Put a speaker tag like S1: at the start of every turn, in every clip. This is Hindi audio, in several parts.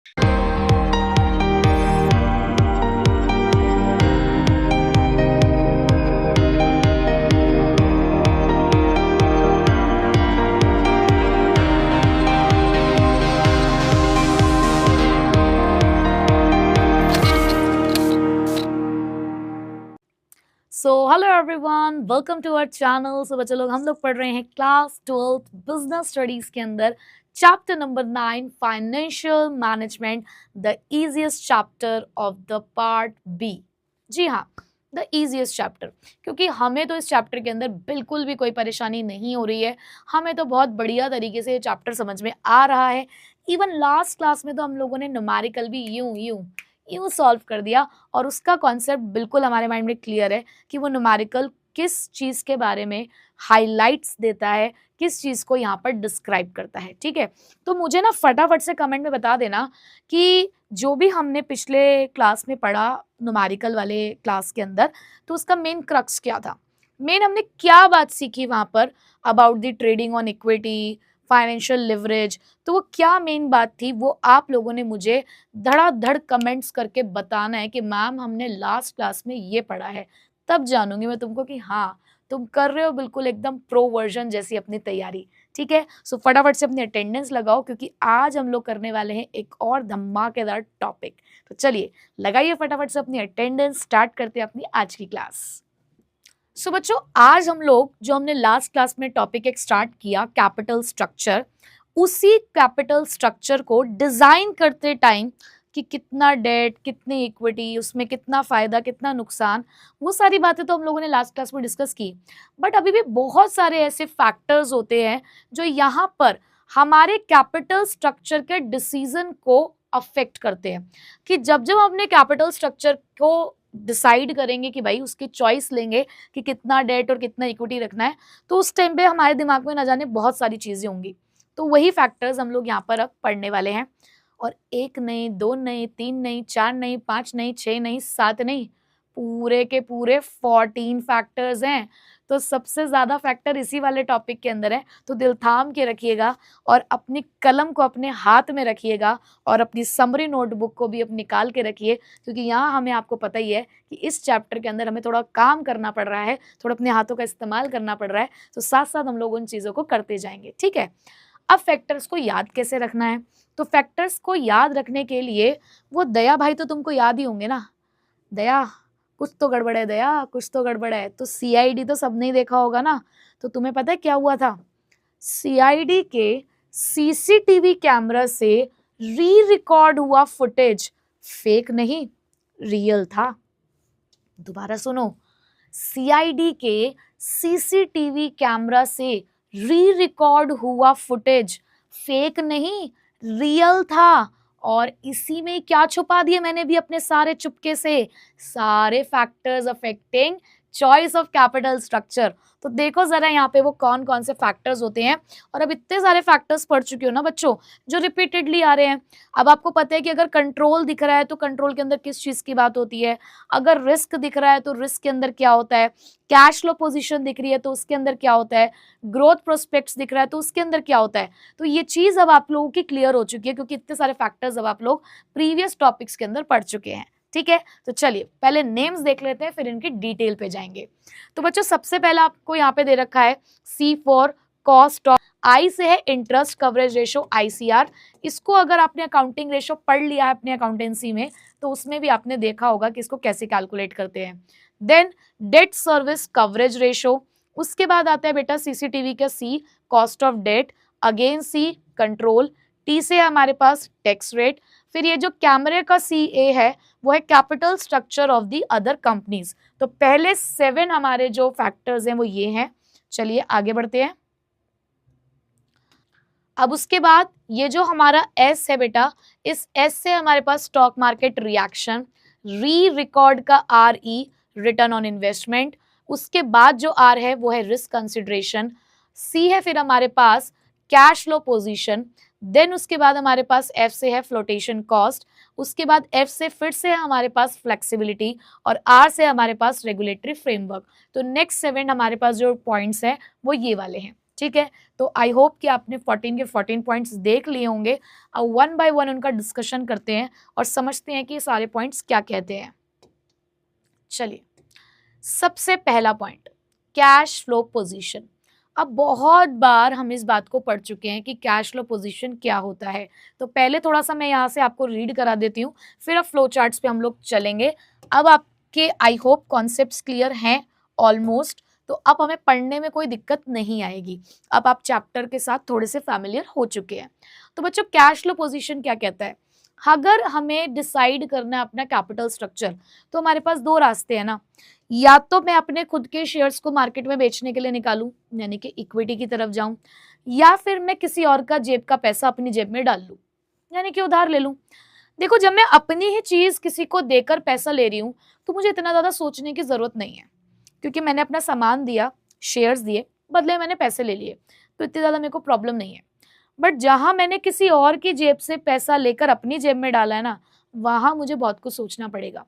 S1: So hello everyone, welcome to our channel. So बच्चे लोग, हम लोग पढ़ रहे हैं क्लास 12 बिजनेस स्टडीज के अंदर chapter number 9 financial management, the easiest chapter of the part B. जी हाँ, द इजीएस्ट चैप्टर, क्योंकि हमें तो इस चैप्टर के अंदर बिल्कुल भी कोई परेशानी नहीं हो रही है। हमें तो बहुत बढ़िया तरीके से ये चैप्टर समझ में आ रहा है। इवन लास्ट क्लास में तो हम लोगों ने न्यूमेरिकल भी यूं सॉल्व कर दिया और उसका कॉन्सेप्ट बिल्कुल हमारे माइंड में क्लियर है कि वो न्यूमेरिकल किस चीज़ के बारे में हाइलाइट्स देता है, किस चीज़ को यहाँ पर डिस्क्राइब करता है। ठीक है, तो मुझे ना फटाफट से कमेंट में बता देना कि जो भी हमने पिछले क्लास में पढ़ा न्यूमेरिकल वाले क्लास के अंदर, तो उसका मेन क्रक्स क्या था, मेन हमने क्या बात सीखी वहाँ पर about the trading on equity, financial leverage. तो वो क्या मेन बात थी, वो आप लोगों ने मुझे धड़ाधड़ कमेंट्स करके बताना है कि मैम हमने लास्ट क्लास में ये पढ़ा है। तब जानूंगी मैं तुमको कि हाँ, तुम कर रहे हो बिल्कुल एकदम प्रो वर्जन जैसी अपनी तैयारी। ठीक है, सो फटाफट से अपनी अटेंडेंस लगाओ, क्योंकि आज हम लोग करने वाले हैं एक और धमाकेदार टॉपिक। तो चलिए लगाइए फटाफट से अपनी अटेंडेंस, स्टार्ट करते हैं अपनी आज की क्लास। सो बच्चों, आज हम लोग जो हमने लास्ट क्लास में टॉपिक एक स्टार्ट किया कैपिटल स्ट्रक्चर, उसी कैपिटल स्ट्रक्चर को डिजाइन करते टाइम कि कितना डेट, कितनी इक्विटी, उसमें कितना फायदा, कितना नुकसान, वो सारी बातें तो हम लोगों ने लास्ट क्लास में डिस्कस की। बट अभी भी बहुत सारे ऐसे फैक्टर्स होते हैं जो यहाँ पर हमारे कैपिटल स्ट्रक्चर के डिसीजन को अफेक्ट करते हैं। कि जब जब हम अपने कैपिटल स्ट्रक्चर को डिसाइड करेंगे कि भाई उसकी चॉइस लेंगे कि कितना डेट और कितना इक्विटी रखना है, तो उस टाइम पे हमारे दिमाग में ना जाने बहुत सारी चीज़ें होंगी। तो वही फैक्टर्स हम लोग यहाँ पर अब पढ़ने वाले हैं। और एक नहीं, दो नहीं, तीन नहीं, चार नहीं, पाँच नहीं, छः नहीं, सात नहीं, पूरे के पूरे 14 फैक्टर्स हैं। तो सबसे ज़्यादा फैक्टर इसी वाले टॉपिक के अंदर है। तो दिल थाम के रखिएगा और अपनी कलम को अपने हाथ में रखिएगा और अपनी समरी नोटबुक को भी अब निकाल के रखिए, क्योंकि यहाँ हमें, आपको पता ही है कि इस चैप्टर के अंदर हमें थोड़ा काम करना पड़ रहा है, थोड़ा अपने हाथों का इस्तेमाल करना पड़ रहा है। तो साथ साथ हम लोग उन चीज़ों को करते जाएंगे। ठीक है, अब फैक्टर्स को याद कैसे रखना है? तो फैक्टर्स को याद रखने के लिए वो दया भाई तो तुमको याद ही होंगे ना। दया, कुछ तो गड़बड़ है दया, कुछ तो गड़बड़ है। तो सीआईडी तो सबने ही देखा होगा ना। तो तुम्हें पता है क्या हुआ था? सीआईडी के सीसीटीवी कैमरा से री रिकॉर्ड हुआ फुटेज फेक नहीं, रियल था। दोबारा सुनो, सीआईडी के सीसीटीवी कैमरा से री रिकॉर्ड हुआ फुटेज फेक नहीं, रियल था। और इसी में क्या छुपा दिए मैंने भी अपने सारे चुपके से, सारे factors affecting choice of capital structure. तो देखो जरा यहाँ पे वो कौन कौन से फैक्टर्स होते हैं। और अब इतने सारे फैक्टर्स पढ़ चुके हो ना बच्चों, जो रिपीटेडली आ रहे हैं। अब आपको पता है कि अगर कंट्रोल दिख रहा है तो कंट्रोल के अंदर किस चीज़ की बात होती है, अगर रिस्क दिख रहा है तो रिस्क के अंदर क्या होता है, कैश फ्लो पोजीशन दिख रही है तो उसके अंदर क्या होता है, ग्रोथ प्रोस्पेक्ट्स दिख रहा है तो उसके अंदर क्या होता है। तो ये चीज़ अब आप लोगों की क्लियर हो चुकी है, क्योंकि इतने सारे फैक्टर्स अब आप लोग प्रीवियस टॉपिक्स के अंदर पढ़ चुके हैं। ठीक है, तो चलिए पहले नेम्स देख लेते हैं, फिर इनकी डिटेल पे जाएंगे। तो बच्चों, सबसे पहला आपको यहाँ पे दे रखा है C for cost of, I से है इंटरेस्ट कवरेज रेशो ICR। इसको अगर आपने अकाउंटिंग रेशो पढ़ लिया है अपने अकाउंटेंसी में, तो उसमें भी आपने देखा होगा कि इसको कैसे कैलकुलेट करते हैं। Then debt service coverage ratio, उसके बाद आता है बेटा सीसीटीवी का C cost of debt, again C control, T से हमारे पास टैक्स रेट, फिर ये जो कैमरे का CA है वो है capital structure of the other companies. तो पहले 7 हमारे जो फैक्टर्स हैं वो ये हैं। चलिए आगे बढ़ते हैं। अब उसके बाद ये जो हमारा S है बेटा, इस S से हमारे पास स्टॉक मार्केट रिएक्शन, री रिकॉर्ड का RE रिटर्न ऑन इन्वेस्टमेंट, उसके बाद जो R है वो है रिस्क कंसिडरेशन, C है फिर हमारे पास कैश फ्लो पोजीशन, देन उसके बाद हमारे पास F से है फ्लोटेशन कॉस्ट, उसके बाद F से फिर से है हमारे पास फ्लेक्सिबिलिटी, और R से हमारे पास रेगुलेटरी फ्रेमवर्क। तो नेक्स्ट 7 हमारे पास जो पॉइंट्स हैं वो ये वाले हैं। ठीक है, तो आई होप कि आपने 14 के 14 पॉइंट्स देख लिए होंगे। अब वन बाय वन उनका डिस्कशन करते हैं और समझते हैं कि ये सारे पॉइंट्स क्या कहते हैं। चलिए, सबसे पहला पॉइंट, कैश फ्लो पोजीशन। अब बहुत बार हम इस बात को पढ़ चुके हैं कि कैश फ्लो पोजीशन क्या होता है, तो पहले थोड़ा सा मैं यहाँ से आपको रीड करा देती हूँ, फिर अब फ्लो चार्ट्स पे हम लोग चलेंगे। अब आपके आई होप कॉन्सेप्ट्स क्लियर हैं ऑलमोस्ट, तो अब हमें पढ़ने में कोई दिक्कत नहीं आएगी। अब आप चैप्टर के साथ थोड़े से फैमिलियर हो चुके हैं। तो बच्चों, कैश फ्लो पोजीशन क्या कहता है? अगर हमें डिसाइड करना है अपना कैपिटल स्ट्रक्चर, तो हमारे पास दो रास्ते हैं ना, या तो मैं अपने खुद के शेयर्स को मार्केट में बेचने के लिए निकालूं, यानी कि इक्विटी की तरफ जाऊं, या फिर मैं किसी और का जेब का पैसा अपनी जेब में डाल लूं, यानी कि उधार ले लूं। देखो, जब मैं अपनी ही चीज किसी को देकर पैसा ले रही हूं, तो मुझे इतना ज्यादा सोचने की जरूरत नहीं है, क्योंकि मैंने अपना सामान दिया, शेयर्स दिए, बदले मैंने पैसे ले लिए, तो इतनी ज्यादा मेरे को प्रॉब्लम नहीं है। बट जहां मैंने किसी और की जेब से पैसा लेकर अपनी जेब में डाला है ना, वहां मुझे बहुत कुछ सोचना पड़ेगा।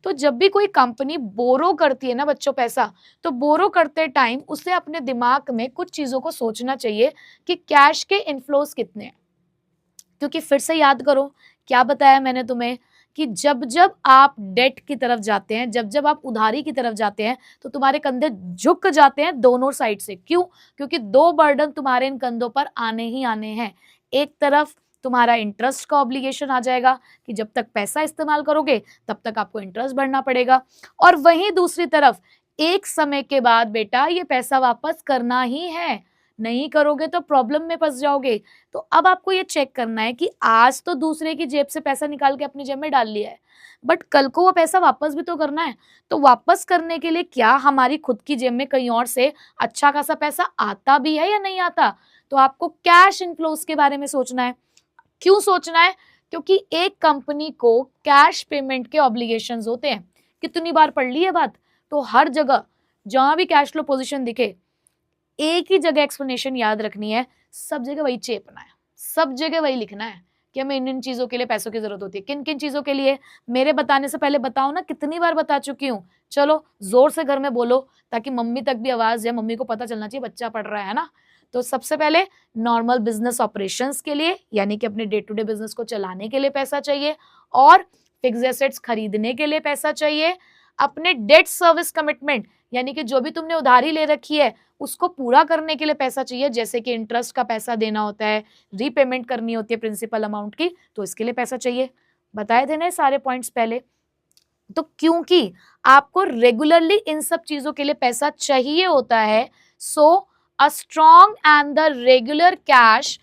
S1: तो जब भी कोई कंपनी बोरो करती है ना बच्चों पैसा, तो बोरो करते टाइम उसे अपने दिमाग में कुछ चीजों को सोचना चाहिए कि कैश के इनफ्लोस कितने हैं। क्योंकि फिर से याद करो, क्या बताया मैंने तुम्हें कि जब जब आप डेट की तरफ जाते हैं, जब जब आप उधारी की तरफ जाते हैं, तो तुम्हारे कंधे झुक जाते हैं दोनों साइड से। क्यों? क्योंकि दो बर्डन तुम्हारे इन कंधों पर आने ही आने हैं। एक तरफ तुम्हारा इंटरेस्ट का ऑब्लिगेशन आ जाएगा कि जब तक पैसा इस्तेमाल करोगे तब तक आपको इंटरेस्ट भरना पड़ेगा, और वहीं दूसरी तरफ एक समय के बाद बेटा ये पैसा वापस करना ही है, नहीं करोगे तो प्रॉब्लम में फंस जाओगे। तो अब आपको ये चेक करना है कि आज तो दूसरे की जेब से पैसा निकाल के अपनी जेब में डाल लिया है, बट कल को वो पैसा वापस भी तो करना है। तो वापस करने के लिए क्या हमारी खुद की जेब में कहीं और से अच्छा खासा पैसा आता भी है या नहीं आता? तो आपको कैश इनफ्लोस के बारे में सोचना है। क्यों सोचना है? क्योंकि एक कंपनी को कैश पेमेंट के ऑब्लिगेशंस होते हैं। कितनी बार पढ़ ली है बात? तो हर जगह जहां भी कैश फ्लो पोजीशन दिखे, एक ही जगह एक्सप्लेनेशन याद रखनी है, सब जगह वही चेपना है, सब जगह वही लिखना है कि हमें इन इन चीजों के लिए पैसों की जरूरत होती है। किन किन चीजों के लिए? मेरे बताने से पहले बताओ ना, कितनी बार बता चुकी हूँ। चलो जोर से घर में बोलो, ताकि मम्मी तक भी आवाज जाए, मम्मी को पता चलना चाहिए बच्चा पढ़ रहा है ना। तो सबसे पहले नॉर्मल बिजनेस ऑपरेशंस के लिए, यानी कि अपने डे टू डे बिजनेस को चलाने के लिए पैसा चाहिए, और फिक्स्ड एसेट्स खरीदने के लिए पैसा चाहिए, अपने डेट सर्विस कमिटमेंट, यानी कि जो भी तुमने उधारी ले रखी है उसको पूरा करने के लिए पैसा चाहिए, जैसे कि इंटरेस्ट का पैसा देना होता है, रीपेमेंट करनी होती है प्रिंसिपल अमाउंट की, तो इसके लिए पैसा चाहिए। बताए देने सारे पॉइंट्स पहले। तो क्योंकि आपको रेगुलरली इन सब चीजों के लिए पैसा चाहिए होता है, so a strong and the regular cash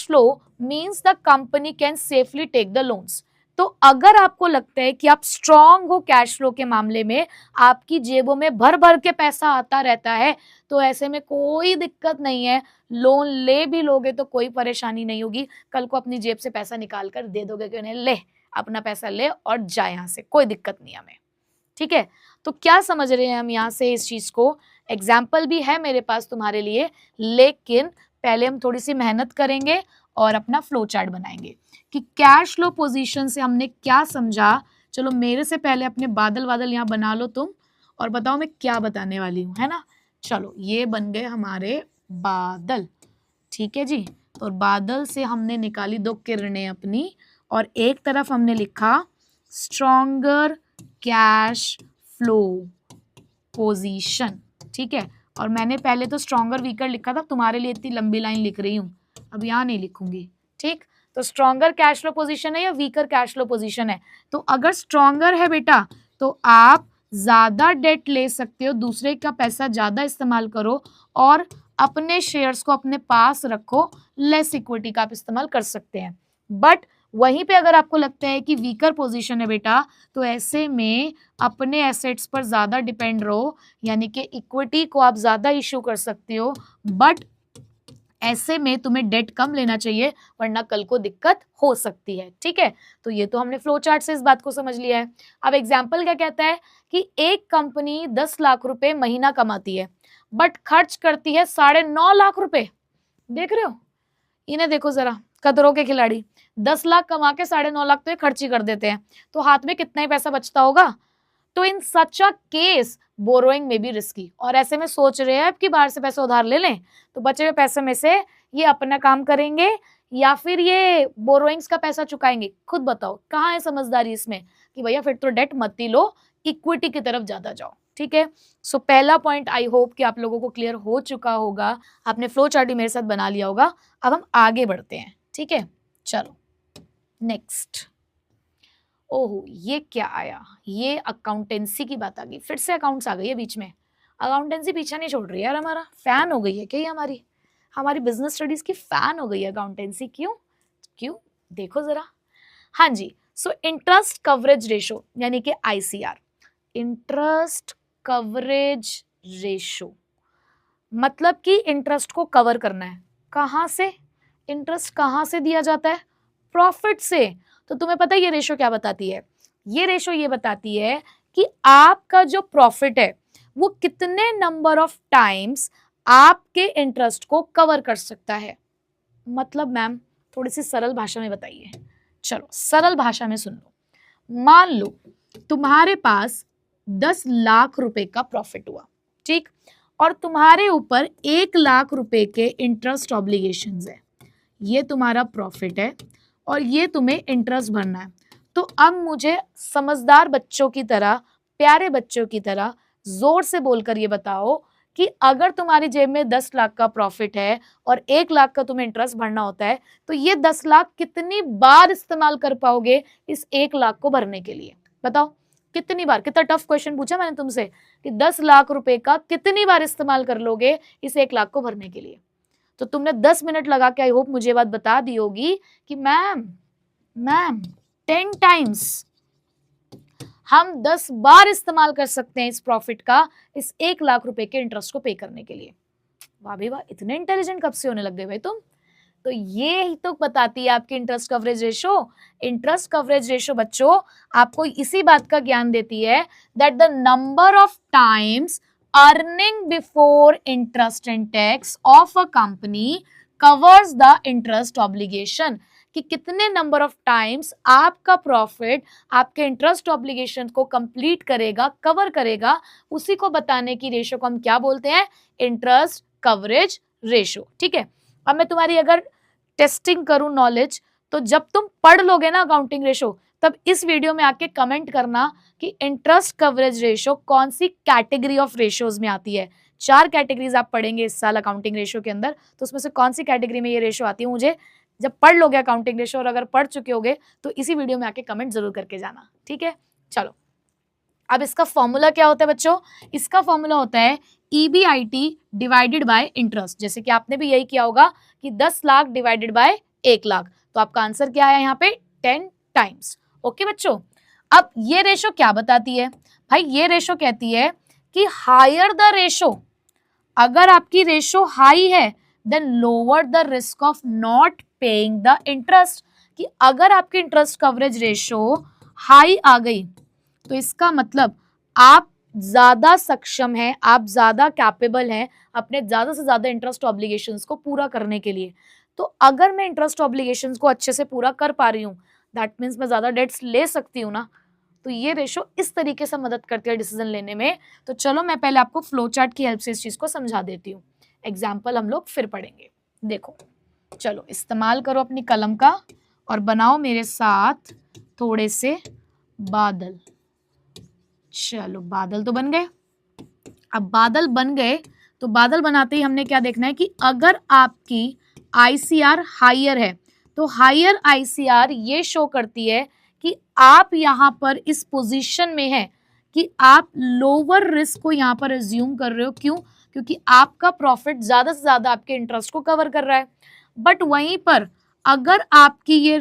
S1: flow means the company can safely take the loans. तो अगर आपको लगता है कि आप स्ट्रॉन्ग हो कैश फ्लो के मामले में, आपकी जेबों में भर भर के पैसा आता रहता है, तो ऐसे में कोई दिक्कत नहीं है, लोन ले भी लोगे तो कोई परेशानी नहीं होगी। कल को अपनी जेब से पैसा निकाल कर दे दोगे कि उन्हें ले अपना पैसा ले और जाए यहाँ से, कोई दिक्कत नहीं हमें। ठीक है, तो क्या समझ रहे हैं हम यहाँ से इस चीज को? एग्जाम्पल भी है मेरे पास तुम्हारे लिए, लेकिन पहले हम थोड़ी सी मेहनत करेंगे और अपना फ्लो चार्ट बनाएंगे कि कैश फ्लो पोजीशन से हमने क्या समझा। चलो मेरे से पहले अपने बादल यहाँ बना लो तुम, और बताओ मैं क्या बताने वाली हूँ, है ना। चलो ये बन गए हमारे बादल, ठीक है जी। और बादल से हमने निकाली दो किरणें अपनी, और एक तरफ हमने लिखा स्ट्रॉन्गर कैश फ्लो पोजीशन, ठीक है। और मैंने पहले तो स्ट्रॉन्गर वीकर लिखा था, तुम्हारे लिए इतनी लंबी लाइन लिख रही हूँ, अब यहाँ नहीं लिखूंगी, ठीक। तो स्ट्रॉन्गर कैश फ्लो पोजीशन है या वीकर कैश फ्लो पोजीशन है? तो अगर स्ट्रॉन्गर है बेटा, तो आप ज्यादा डेट ले सकते हो, दूसरे का पैसा ज्यादा इस्तेमाल करो, और अपने शेयर्स को अपने पास रखो, लेस इक्विटी का आप इस्तेमाल कर सकते हैं। बट वहीं पे अगर आपको लगता है कि वीकर पोजीशन है बेटा, तो ऐसे में अपने एसेट्स पर ज्यादा डिपेंड रहो, यानी कि इक्विटी को आप ज्यादा इश्यू कर सकते हो, बट ऐसे में तुम्हें डेट कम लेना चाहिए, वरना कल को दिक्कत हो सकती है। ठीक है, तो ये तो हमने फ्लो चार्ट से इस बात को समझ लिया है। अब एग्जाम्पल क्या कहता है कि एक कंपनी 10 लाख रुपए महीना कमाती है, बट खर्च करती है 9.5 लाख रुपए। देख रहे हो, इन्हें देखो जरा, कदरों के खिलाड़ी। 10 लाख कमा के 9.5 लाख तो ये खर्च ही कर देते हैं, तो हाथ में कितना ही पैसा बचता होगा? तो इन सच अ केस बोरोइंग में बी रिस्की। और ऐसे में सोच रहे हैं अब कि बाहर से पैसे उधार ले लें, तो बचे हुए पैसे में से ये अपना काम करेंगे या फिर ये बोरोइंग्स का पैसा चुकाएंगे। खुद बताओ कहाँ है समझदारी इसमें कि भैया फिर तो डेट मत ही लो, इक्विटी की तरफ ज्यादा जाओ। ठीक है, सो पहला पॉइंट आई होप कि आप लोगों को क्लियर हो चुका होगा, आपने फ्लो चार्ट भी मेरे साथ बना लिया होगा। अब हम आगे बढ़ते हैं। ठीक है, चलो नेक्स्ट। ओहो ये क्या आया, ये अकाउंटेंसी की बात आ गई, फिर से अकाउंट्स आ गई है बीच में। अकाउंटेंसी पीछा नहीं छोड़ रही यार, हमारा फैन हो गई है क्या ये, हमारी बिजनेस स्टडीज की फैन हो गई है अकाउंटेंसी। क्यों क्यों देखो जरा। हाँ जी, सो इंटरेस्ट कवरेज रेशो यानी कि आईसीआर, इंटरेस्ट कवरेज रेशो मतलब कि इंटरेस्ट को कवर करना है। कहाँ से? इंटरेस्ट कहाँ से दिया जाता है? प्रॉफिट से। तो तुम्हें पता है ये रेशो क्या बताती है? ये रेशो ये बताती है कि आपका जो प्रॉफिट है वो कितने नंबर ऑफ टाइम्स आपके इंटरेस्ट को कवर कर सकता है। मतलब मैम थोड़ी सी सरल भाषा में बताइए। चलो सरल भाषा में सुन लो। मान लो तुम्हारे पास 10 लाख रुपए का प्रॉफिट हुआ, ठीक, और तुम्हारे ऊपर 1 लाख रुपए के इंटरेस्ट ऑब्लिगेशंस है। ये तुम्हारा प्रॉफिट है और ये तुम्हें इंटरेस्ट भरना है। तो अब मुझे समझदार बच्चों की तरह, प्यारे बच्चों की तरह जोर से बोलकर ये बताओ कि अगर तुम्हारी जेब में 10 लाख का प्रॉफिट है और 1 लाख का तुम्हें इंटरेस्ट भरना होता है, तो ये 10 लाख कितनी बार इस्तेमाल कर पाओगे इस 1 लाख को भरने के लिए? बताओ कितनी बार। कितना टफ क्वेश्चन पूछा मैंने तुमसे कि 10 लाख रुपए का कितनी बार इस्तेमाल कर लोगे इस 1 लाख को भरने के लिए। तो तुमने 10 मिनट लगा के आई होप मुझे बात बता दी होगी कि मैम 10 टाइम्स हम 10 बार इस्तेमाल कर सकते हैं इस प्रॉफिट का इस 1 लाख रुपए के इंटरेस्ट को पे करने के लिए। वाह भाई वाह, इतने इंटेलिजेंट कब से होने लग गए भाई तुम। तो ये ही तो बताती है आपकी interest coverage ratio. Interest coverage ratio बच्चों आपको इसी बात का ज्ञान देती है that the number of times earning before interest and tax of a company covers the interest obligation, कि कितने नंबर ऑफ टाइम्स आपका प्रॉफिट आपके इंटरेस्ट ऑब्लिगेशन को कंप्लीट करेगा, कवर करेगा, उसी को बताने की रेशो को हम क्या बोलते हैं? Interest coverage ratio. ठीक है, अब मैं तुम्हारी अगर टेस्टिंग करूं नॉलेज, तो जब तुम पढ़ लोगे ना अकाउंटिंग रेशो, तब इस वीडियो में आके कमेंट करना कि इंटरेस्ट कवरेज रेशो कौन सी कैटेगरी ऑफ रेशोज में आती है। 4 कैटेगरीज आप पढ़ेंगे इस साल अकाउंटिंग रेशो के अंदर, तो उसमें से कौन सी कैटेगरी में ये रेशो आती है मुझे जब पढ़ लोगे अकाउंटिंग रेशो, और अगर पढ़ चुके होगे तो इसी वीडियो में आके कमेंट जरूर करके जाना। ठीक है, चलो अब इसका फॉर्मूला क्या होता है बच्चों? इसका फॉर्मूला होता है EBIT डिवाइडेड बाय इंटरेस्ट। जैसे कि आपने भी यही किया होगा कि 10 लाख डिवाइडेड बाय 1 लाख, तो आपका आंसर क्या है यहाँ पे? 10 टाइम्स। ओके बच्चों, अब ये रेशो क्या बताती है भाई? ये रेशो कहती है कि हायर द रेशो, अगर आपकी रेशो हाई है then lower the risk of not paying the interest, कि अगर आपकी इंटरेस्ट कवरेज रेशो हाई आ गई तो इसका मतलब आप ज्यादा सक्षम हैं, आप ज्यादा कैपेबल हैं अपने ज्यादा से ज्यादा इंटरेस्ट ऑब्लिगेशंस को पूरा करने के लिए। तो अगर मैं इंटरेस्ट ऑब्लिगेशंस को अच्छे से पूरा कर पा रही हूँ, दैट मीन्स मैं ज्यादा डेट्स ले सकती हूँ ना। तो ये रेशो इस तरीके से मदद करती है डिसीजन लेने में। तो चलो मैं पहले आपको फ्लो चार्ट की हेल्प से इस चीज को समझा देती हूँ। एग्जाम्पल हम लोग फिर पढ़ेंगे। देखो चलो इस्तेमाल करो अपनी कलम का और बनाओ मेरे साथ थोड़े से बादल। चलो बादल तो बन गए। अब बादल बन गए तो बादल बनाते ही हमने क्या देखना है कि अगर आपकी आईसीआर हायर है तो हायर आईसीआर ये शो करती है कि आप यहाँ पर इस पोजीशन में है कि आप लोअर रिस्क को यहाँ पर एज्यूम कर रहे हो। क्यों? क्योंकि आपका प्रॉफिट ज्यादा से ज्यादा आपके इंटरेस्ट को कवर कर रहा है। बट वहीं पर अगर आपकी ये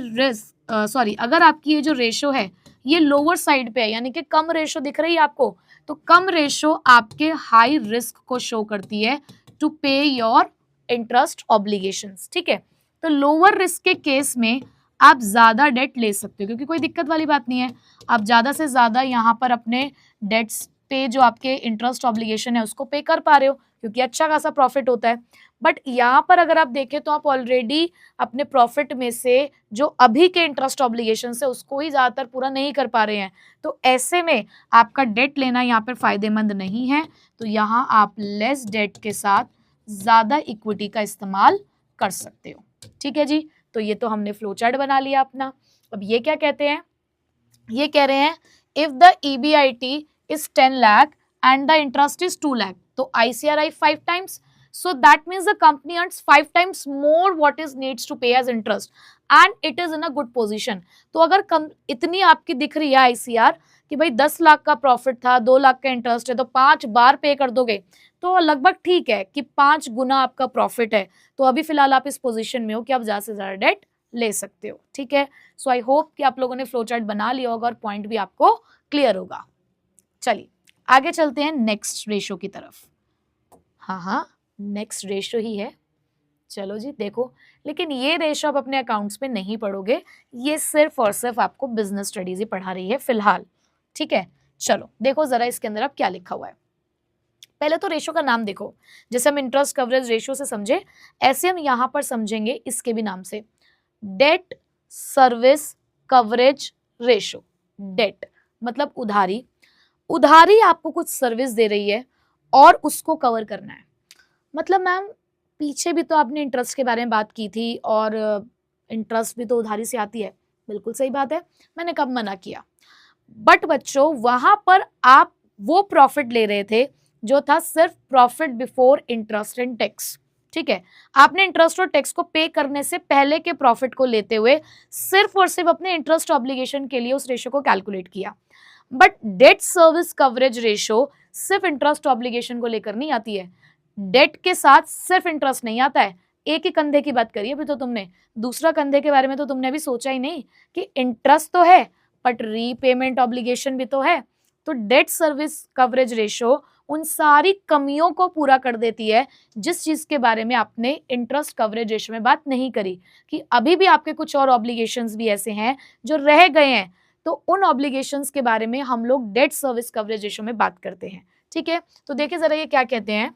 S1: अगर आपकी ये जो रेशो है ये लोअर साइड पे है, यानी कि कम रेशो दिख रही है आपको, तो कम रेशो आपके हाई रिस्क को शो करती है टू पे योर इंटरेस्ट ऑब्लिगेशंस। ठीक है, तो लोअर रिस्क के केस में आप ज्यादा डेट ले सकते हो क्योंकि कोई दिक्कत वाली बात नहीं है, आप ज्यादा से ज्यादा यहाँ पर अपने डेट्स पे जो आपके इंटरेस्ट ऑब्लिगेशन है उसको पे कर पा रहे हो क्योंकि अच्छा खासा प्रॉफिट होता है। बट यहाँ पर अगर आप देखें तो आप ऑलरेडी अपने प्रॉफिट में से जो अभी के इंटरेस्ट ऑब्लिगेशन है उसको ही ज्यादातर पूरा नहीं कर पा रहे हैं, तो ऐसे में आपका डेट लेना यहाँ पर फायदेमंद नहीं है। तो यहाँ आप लेस डेट के साथ ज्यादा इक्विटी का इस्तेमाल कर सकते हो। ठीक है जी, तो ये तो हमने फ्लो चार्ट बना लिया अपना। अब ये क्या कहते हैं, ये कह रहे हैं if the EBIT is 10 lakh and the interest is 2 lakh, तो ICRI 5 times, so that means the company earns 5 times more what is needs to pay as interest and it is in a good position। तो अगर इतनी आपकी दिख रही है ICR कि भाई 10 लाख का प्रॉफिट था, 2 लाख का इंटरेस्ट है, तो 5 बार पे कर दोगे तो लगभग ठीक है कि 5 गुना आपका प्रॉफिट है। तो अभी फिलहाल आप इस पोजीशन में हो कि आप ज्यादा से ज्यादा डेट ले सकते हो। ठीक है, सो आई होप कि आप लोगों ने फ्लो चार्ट बना लिया होगा और पॉइंट भी आपको क्लियर होगा। चलिए आगे चलते हैं नेक्स्ट रेशो की तरफ। हाँ, नेक्स्ट रेशो ही है। चलो जी देखो, लेकिन ये रेशो आप अपने अकाउंट्स में नहीं पढ़ोगे, ये सिर्फ और सिर्फ आपको बिजनेस स्टडीज ही पढ़ा रही है फिलहाल। ठीक है, चलो देखो जरा इसके अंदर अब क्या लिखा हुआ है। पहले तो रेशो का नाम देखो, जैसे हम इंटरेस्ट कवरेज रेशो से समझे ऐसे हम यहाँ पर समझेंगे इसके भी नाम से, debt service coverage ratio. Debt मतलब उधारी, उधारी आपको कुछ सर्विस दे रही है और उसको कवर करना है। मतलब मैम पीछे भी तो आपने इंटरेस्ट के बारे में बात की थी और इंटरेस्ट भी तो उधारी से आती है, बिल्कुल सही बात है, मैंने कब मना किया। बट बच्चों वहां पर आप वो प्रॉफिट ले रहे थे जो था सिर्फ profit before interest and tax. ठीक है, आपने इंटरेस्ट और टैक्स को पे करने से पहले के प्रॉफिट को लेते हुए सिर्फ और सिर्फ अपने इंटरेस्ट ऑब्लिगेशन के लिए उस रेशो को कैलकुलेट किया। But date service coverage ratio सिर्फ इंटरेस्ट ऑब्लिगेशन को लेकर नहीं आती है, डेट के साथ सिर्फ इंटरेस्ट नहीं आता है। एक ही कंधे की बात करी अभी तो तुमने, दूसरा कंधे के बारे में तो तुमने अभी सोचा ही नहीं कि इंटरेस्ट तो है बट रीपेमेंट ऑब्लिगेशन भी तो है। तो डेट सर्विस कवरेज रेशो उन सारी कमियों को पूरा कर देती है जिस चीज के बारे में आपने इंटरेस्ट कवरेज रेशो में बात नहीं करी, कि अभी भी आपके कुछ और ऑब्लिगेशंस भी ऐसे हैं जो रह गए हैं, तो उन ऑब्लिगेशंस के बारे में हम लोग डेट सर्विस कवरेज रेशो में बात करते हैं। ठीक है, तो देखिए जरा ये क्या कहते हैं,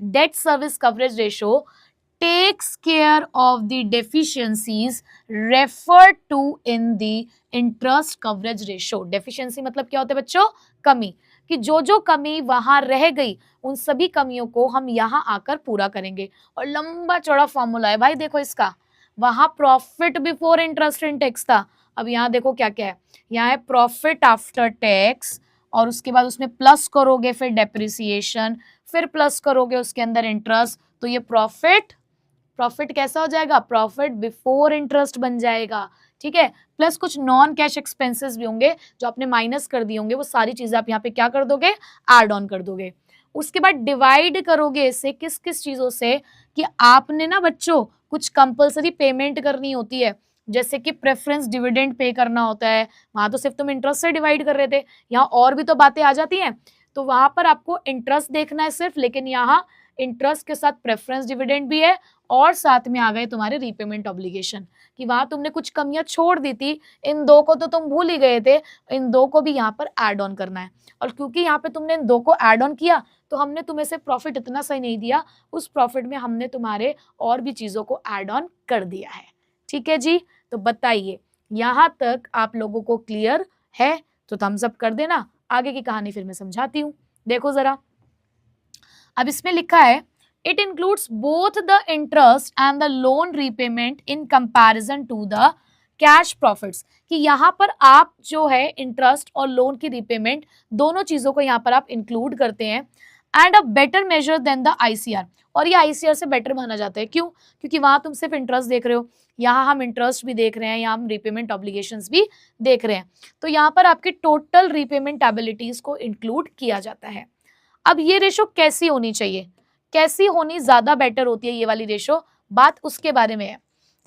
S1: debt service coverage ratio takes care of the deficiencies referred to in the interest coverage ratio। deficiency मतलब क्या होता है बच्चों, कमी, कि जो जो कमी वहां रह गई उन सभी कमियों को हम यहां आकर पूरा करेंगे। और लंबा चौड़ा फॉर्मूला है भाई, देखो इसका, वहां profit before interest and tax था, अब यहाँ देखो क्या क्या है, यहाँ है प्रॉफिट आफ्टर टैक्स और उसके बाद उसमें प्लस करोगे फिर डेप्रिसिएशन, फिर प्लस करोगे उसके अंदर इंटरेस्ट, तो ये प्रॉफिट कैसा हो जाएगा, प्रॉफिट बिफोर इंटरेस्ट बन जाएगा। ठीक है, प्लस कुछ नॉन कैश एक्सपेंसेस भी होंगे जो आपने माइनस कर दिए होंगे, वो सारी चीजें आप यहाँ पे क्या कर दोगे, ऐड ऑन कर दोगे। उसके बाद डिवाइड करोगे इसे किस किस चीजों से, कि आपने ना बच्चों कुछ कंपलसरी पेमेंट करनी होती है, जैसे कि प्रेफरेंस डिविडेंड पे करना होता है, वहां तो सिर्फ तुम इंटरेस्ट से डिवाइड कर रहे थे, यहाँ और भी तो बातें आ जाती हैं, तो वहां पर आपको इंटरेस्ट देखना है सिर्फ, लेकिन यहाँ इंटरेस्ट के साथ प्रेफरेंस डिविडेंड भी है और साथ में आ गए तुम्हारे रीपेमेंट ऑब्लिगेशन, कि वहां तुमने कुछ कमियां छोड़ दी थी, इन दो को तो तुम भूल ही गए थे, इन दो को भी यहाँ पर ऐड ऑन करना है। और क्योंकि यहाँ पे तुमने इन दो को ऐड ऑन किया तो हमने तुम्हें से प्रॉफिट इतना सही नहीं दिया, उस प्रॉफिट में हमने तुम्हारे और भी चीजों को ऐड ऑन कर दिया है। ठीक है जी, तो बताइए यहाँ तक आप लोगों को क्लियर है तो थम्स अप कर देना, आगे की कहानी फिर मैं समझाती हूँ। देखो जरा, अब इसमें लिखा है it includes both the interest and the loan repayment in comparison to the cash profits, कि यहाँ पर आप जो है इंटरेस्ट और लोन की रीपेमेंट दोनों चीजों को यहाँ पर आप इंक्लूड करते हैं, and a better measure than the ICR, और ये ICR से बेटर माना जाता है। क्यों? क्योंकि वहां तुम सिर्फ इंटरेस्ट देख रहे हो, यहाँ हम इंटरेस्ट भी देख रहे हैं, यहाँ हम रीपेमेंट ऑब्लिगेशंस भी देख रहे हैं, तो यहाँ पर आपकी टोटल रीपेमेंट एबिलिटीज को इंक्लूड किया जाता है। अब ये रेशो कैसी होनी चाहिए, कैसी होनी ज्यादा बेटर होती है ये वाली रेशो, बात उसके बारे में है।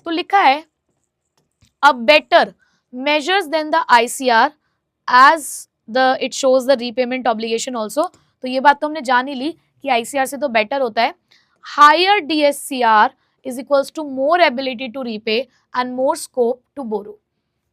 S1: तो लिखा है a better measures than the ICR as the it shows the repayment obligation also, तो ये बात तो हमने जान ही ली कि ICR से तो बेटर होता है। Higher DSCR is equals to more ability to repay and more scope to borrow.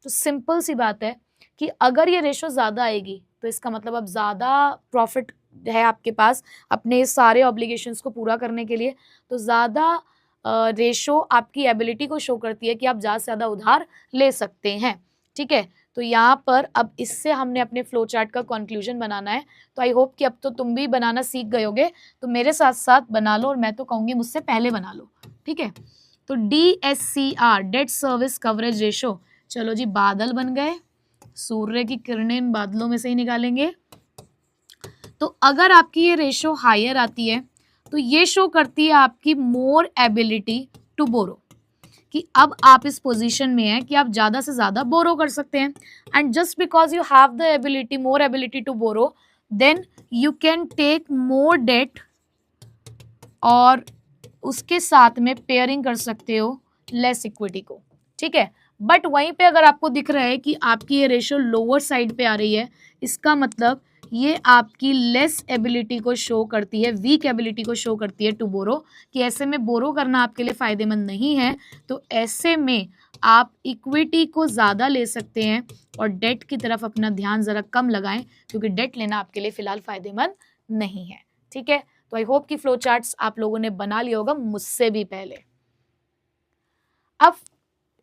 S1: तो सिंपल सी बात है कि अगर ये रेशो ज्यादा आएगी तो इसका मतलब अब ज्यादा प्रॉफिट है आपके पास अपने सारे ऑब्लिगेशंस को पूरा करने के लिए, तो ज़्यादा रेशो आपकी एबिलिटी को शो करती है कि आप ज़्यादा से ज़्यादा उधार ले सकते हैं। ठीक है, तो यहाँ पर अब इससे हमने अपने फ्लो चार्ट का कंक्लूजन बनाना है। तो आई होप कि अब तो तुम भी बनाना सीख गए होगे, तो मेरे साथ साथ बना लो, और मैं तो कहूँगी मुझसे पहले बना लो। ठीक है, तो DSCR, date service coverage ratio, चलो जी बादल बन गए, सूर्य की किरणें इन बादलों में से ही निकालेंगे। तो अगर आपकी ये रेशो हायर आती है तो ये शो करती है आपकी मोर एबिलिटी टू बोरो, कि अब आप इस पोजीशन में हैं कि आप ज़्यादा से ज़्यादा बोरो कर सकते हैं। And just because you have the ability, more ability to borrow, then you can take more debt, और उसके साथ में पेयरिंग कर सकते हो लेस इक्विटी को। ठीक है, बट वहीं पे अगर आपको दिख रहा है कि आपकी ये रेशो लोअर साइड पे आ रही है, इसका मतलब ये आपकी लेस एबिलिटी को शो करती है, वीक एबिलिटी को शो करती है टू बोरो, कि ऐसे में बोरो करना आपके लिए फायदेमंद नहीं है। तो ऐसे में आप इक्विटी को ज़्यादा ले सकते हैं और डेट की तरफ अपना ध्यान ज़रा कम लगाएं, क्योंकि डेट लेना आपके लिए फ़िलहाल फायदेमंद नहीं है। ठीक है, तो आई होप कि फ्लो चार्ट्स आप लोगों ने बना लिया होगा मुझसे भी पहले। अब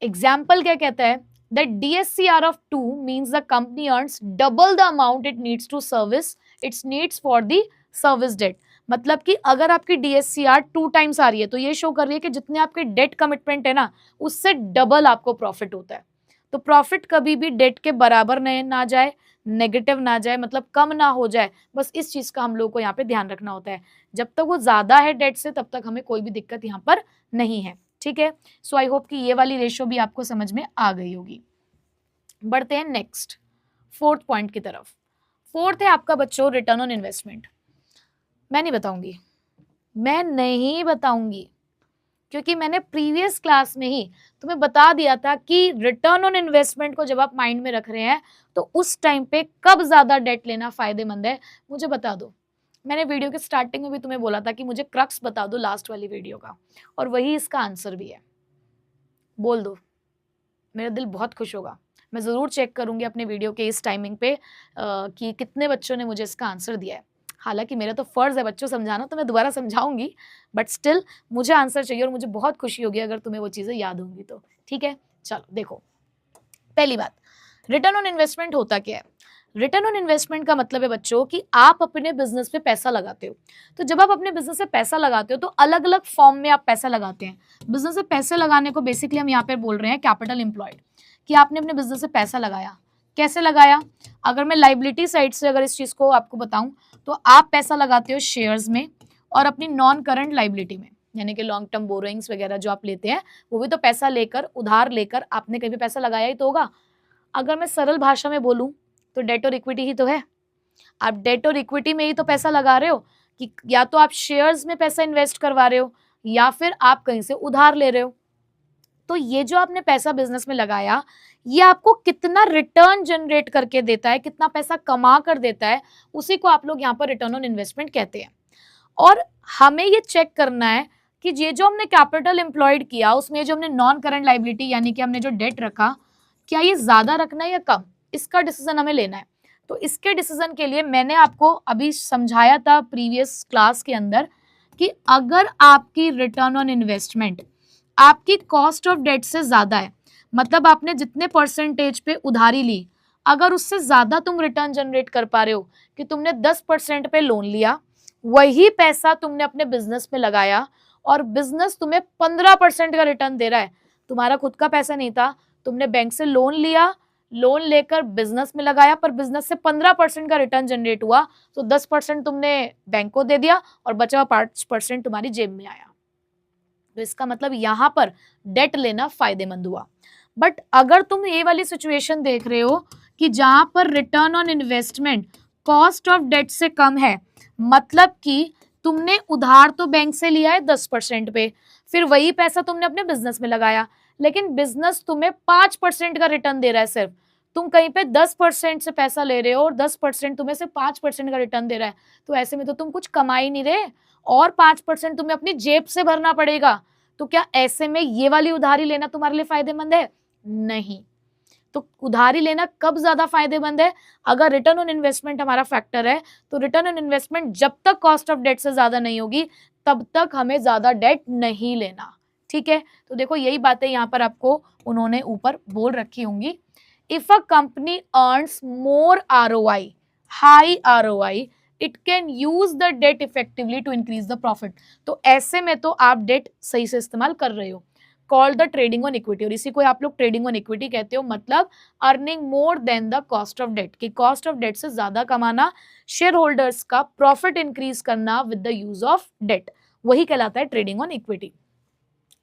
S1: एग्जाम्पल क्या कहता है, that DSCR of 2 means the company earns double the amount it needs to service its needs for the service debt। मतलब कि अगर आपकी DSCR 2 टाइम्स आ रही है तो ये शो कर रही है कि जितने आपके डेट कमिटमेंट है ना, उससे डबल आपको प्रॉफिट होता है। तो प्रॉफिट कभी भी डेट के बराबर ना जाए, नेगेटिव ना जाए, मतलब कम ना हो जाए, बस इस चीज का हम लोग को यहाँ पे ध्यान रखना होता है। जब तक वो ज्यादा है डेट से, तब तक हमें कोई भी दिक्कत यहाँ पर नहीं है। ठीक है, सो आई होप कि ये वाली रेशो भी आपको समझ में आ गई होगी। बढ़ते हैं नेक्स्ट फोर्थ पॉइंट की तरफ। फोर्थ है आपका बच्चों रिटर्न ऑन इन्वेस्टमेंट। मैं नहीं बताऊंगी, क्योंकि मैंने प्रीवियस क्लास में ही तुम्हें बता दिया था कि रिटर्न ऑन इन्वेस्टमेंट को जब आप माइंड में रख रहे हैं तो उस टाइम पे कब ज्यादा डेट लेना फायदेमंद है मुझे बता दो। मैंने वीडियो के स्टार्टिंग में भी तुम्हें बोला था कि मुझे क्रक्स बता दो लास्ट वाली वीडियो का, और वही इसका आंसर भी है। बोल दो, मेरा दिल बहुत खुश होगा। मैं ज़रूर चेक करूंगी अपने वीडियो के इस टाइमिंग पे कि कितने बच्चों ने मुझे इसका आंसर दिया है। हालांकि मेरा तो फ़र्ज़ है बच्चों समझाना, तो मैं दोबारा समझाऊंगी, बट स्टिल मुझे आंसर चाहिए, और मुझे बहुत खुशी होगी अगर तुम्हें वो चीज़ें याद होंगी तो। ठीक है, चलो देखो, पहली बात, रिटर्न ऑन इन्वेस्टमेंट होता क्या है। रिटर्न ऑन इन्वेस्टमेंट का मतलब है बच्चों कि आप अपने बिजनेस पे पैसा लगाते हो। तो जब आप अपने बिजनेस में पैसा लगाते हो तो अलग अलग फॉर्म में आप पैसा लगाते हैं। बिजनेस में पैसे लगाने को बेसिकली हम यहाँ पे बोल रहे हैं कैपिटल एम्प्लॉयड, कि आपने अपने बिजनेस से पैसा लगाया। कैसे लगाया, अगर मैं लाइबिलिटी साइड से अगर इस चीज को आपको बताऊं, तो आप पैसा लगाते हो शेयर्स में और अपनी नॉन करंट लाइबिलिटी में, यानी कि लॉन्ग टर्म बोरोइंग्स वगैरह जो आप लेते हैं, वो भी तो पैसा लेकर, उधार लेकर आपने कहीं भी पैसा लगाया ही तो होगा। अगर मैं सरल भाषा में बोलूं तो डेट और इक्विटी ही तो है। आप डेट और इक्विटी में ही तो पैसा लगा रहे हो, कि या तो आप शेयर्स में पैसा इन्वेस्ट करवा रहे हो या फिर आप कहीं से उधार ले रहे हो। तो ये जो आपने पैसा बिजनेस में लगाया, ये आपको कितना रिटर्न जनरेट करके देता है, कितना पैसा कमा कर देता है, उसी को आप लोग यहाँ पर रिटर्न ऑन इन्वेस्टमेंट कहते हैं। और हमें ये चेक करना है कि ये जो हमने कैपिटल एम्प्लॉयड किया, उसमें जो हमने नॉन करंट लाइबिलिटी यानी कि हमने जो डेट रखा, क्या ये ज्यादा रखना है या कम, इसका डिसीजन हमें लेना है। तो इसके डिसीजन के लिए मैंने आपको अभी समझाया था प्रीवियस क्लास के अंदर कि अगर आपकी रिटर्न ऑन इन्वेस्टमेंट आपकी कॉस्ट ऑफ डेट से ज्यादा है, मतलब आपने जितने परसेंटेज पे उधारी ली, अगर उससे ज्यादा तुम रिटर्न जनरेट कर पा रहे हो, कि तुमने 10% पे लोन लिया, वही पैसा तुमने अपने बिजनेस में लगाया और बिजनेस तुम्हें 15% का रिटर्न दे रहा है, तुम्हारा खुद का पैसा नहीं था, तुमने बैंक से लोन लिया, लोन लेकर बिजनेस में लगाया, पर बिजनेस से 15% का रिटर्न जनरेट हुआ, तो 10% तुमने बैंक को दे दिया और बचा हुआ 5% तुम्हारी जेब में आया। तो इसका मतलब यहां पर डेट लेना फायदेमंद हुआ। बट अगर तुम ये वाली सिचुएशन देख रहे हो कि जहां पर return on investment cost of debt से कम है, मतलब कि तुमने उधार तो बैंक से लिया है 10% पे, फिर वही पैसा तुमने अपने बिजनेस में लगाया, लेकिन बिजनेस तुम्हें 5% का रिटर्न दे रहा है सिर्फ, तुम कहीं पे 10% से पैसा ले रहे हो और 10% तुम्हें सिर्फ 5% का रिटर्न दे रहा है, तो ऐसे में तो तुम कुछ कमा ही नहीं रहे और 5% तुम्हें अपनी जेब से भरना पड़ेगा। तो क्या ऐसे में ये वाली उधारी लेना तुम्हारे लिए फायदेमंद है? नहीं। तो उधारी लेना कब ज्यादा फायदेमंद है? अगर रिटर्न ऑन इन्वेस्टमेंट हमारा फैक्टर है, तो रिटर्न ऑन इन्वेस्टमेंट जब तक कॉस्ट ऑफ डेट से ज्यादा नहीं होगी तब तक हमें ज्यादा डेट नहीं लेना, ठीक है। तो देखो यही बातें यहाँ पर आपको उन्होंने ऊपर बोल रखी होंगी। If a company earns more ROI, high ROI, it can use the debt effectively to increase the profit. तो ऐसे में तो आप डेट सही से इस्तेमाल कर रहे हो, called the trading on equity, और इसी को आप लोग ट्रेडिंग ऑन इक्विटी कहते हो, मतलब earning more than the cost of debt, कि कॉस्ट ऑफ डेट से ज्यादा कमाना, शेयर होल्डर्स का प्रॉफिट इंक्रीज करना with the use of debt, वही कहलाता है ट्रेडिंग ऑन इक्विटी।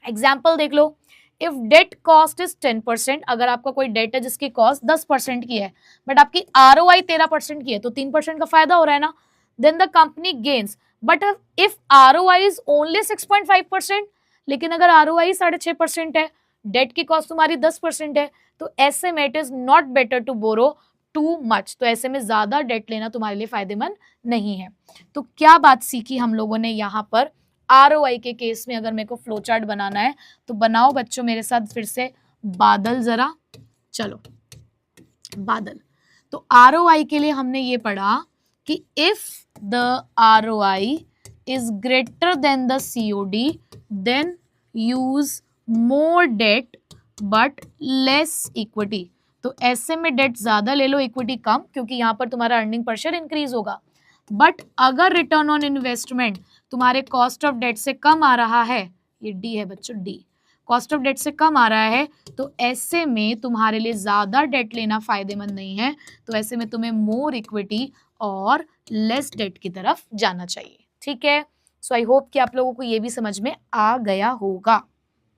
S1: एग्जाम्पल देख लो, इफ डेट कॉस्ट इज 10%, अगर आपका कोई डेट है जिसकी कॉस्ट 10% की है बट आपकी ROI 13% की है, तो 3% का फायदा हो रहा है ना, then the company gains. But if ROI is only 6.5%, लेकिन अगर ROI 6.5% है, डेट की कॉस्ट तुम्हारी 10% है, तो ऐसे में it is not better to borrow too much, तो ऐसे में ज्यादा डेट लेना तुम्हारे लिए फायदेमंद नहीं है। तो क्या बात सीखी हम लोगों ने यहाँ पर? ROI के केस में अगर मेरे को फ्लो चार्ट बनाना है तो बनाओ बच्चों मेरे साथ फिर से बादल जरा, चलो बादल। तो ROI के लिए हमने ये पढ़ा कि if the ROI is greater than the COD then use more debt but less equity. तो ऐसे में डेट ज्यादा ले लो, इक्विटी कम, क्योंकि यहां पर तुम्हारा अर्निंग पर शेयर इंक्रीज होगा। बट अगर रिटर्न ऑन इन्वेस्टमेंट तुम्हारे कॉस्ट ऑफ डेट से कम आ रहा है, ये डी है बच्चों, डी, कॉस्ट ऑफ डेट से कम आ रहा है, तो ऐसे में तुम्हारे लिए ज्यादा डेट लेना फायदेमंद नहीं है, तो ऐसे में तुम्हें मोर इक्विटी और लेस डेट की तरफ जाना चाहिए, ठीक है। सो आई होप कि आप लोगों को ये भी समझ में आ गया होगा।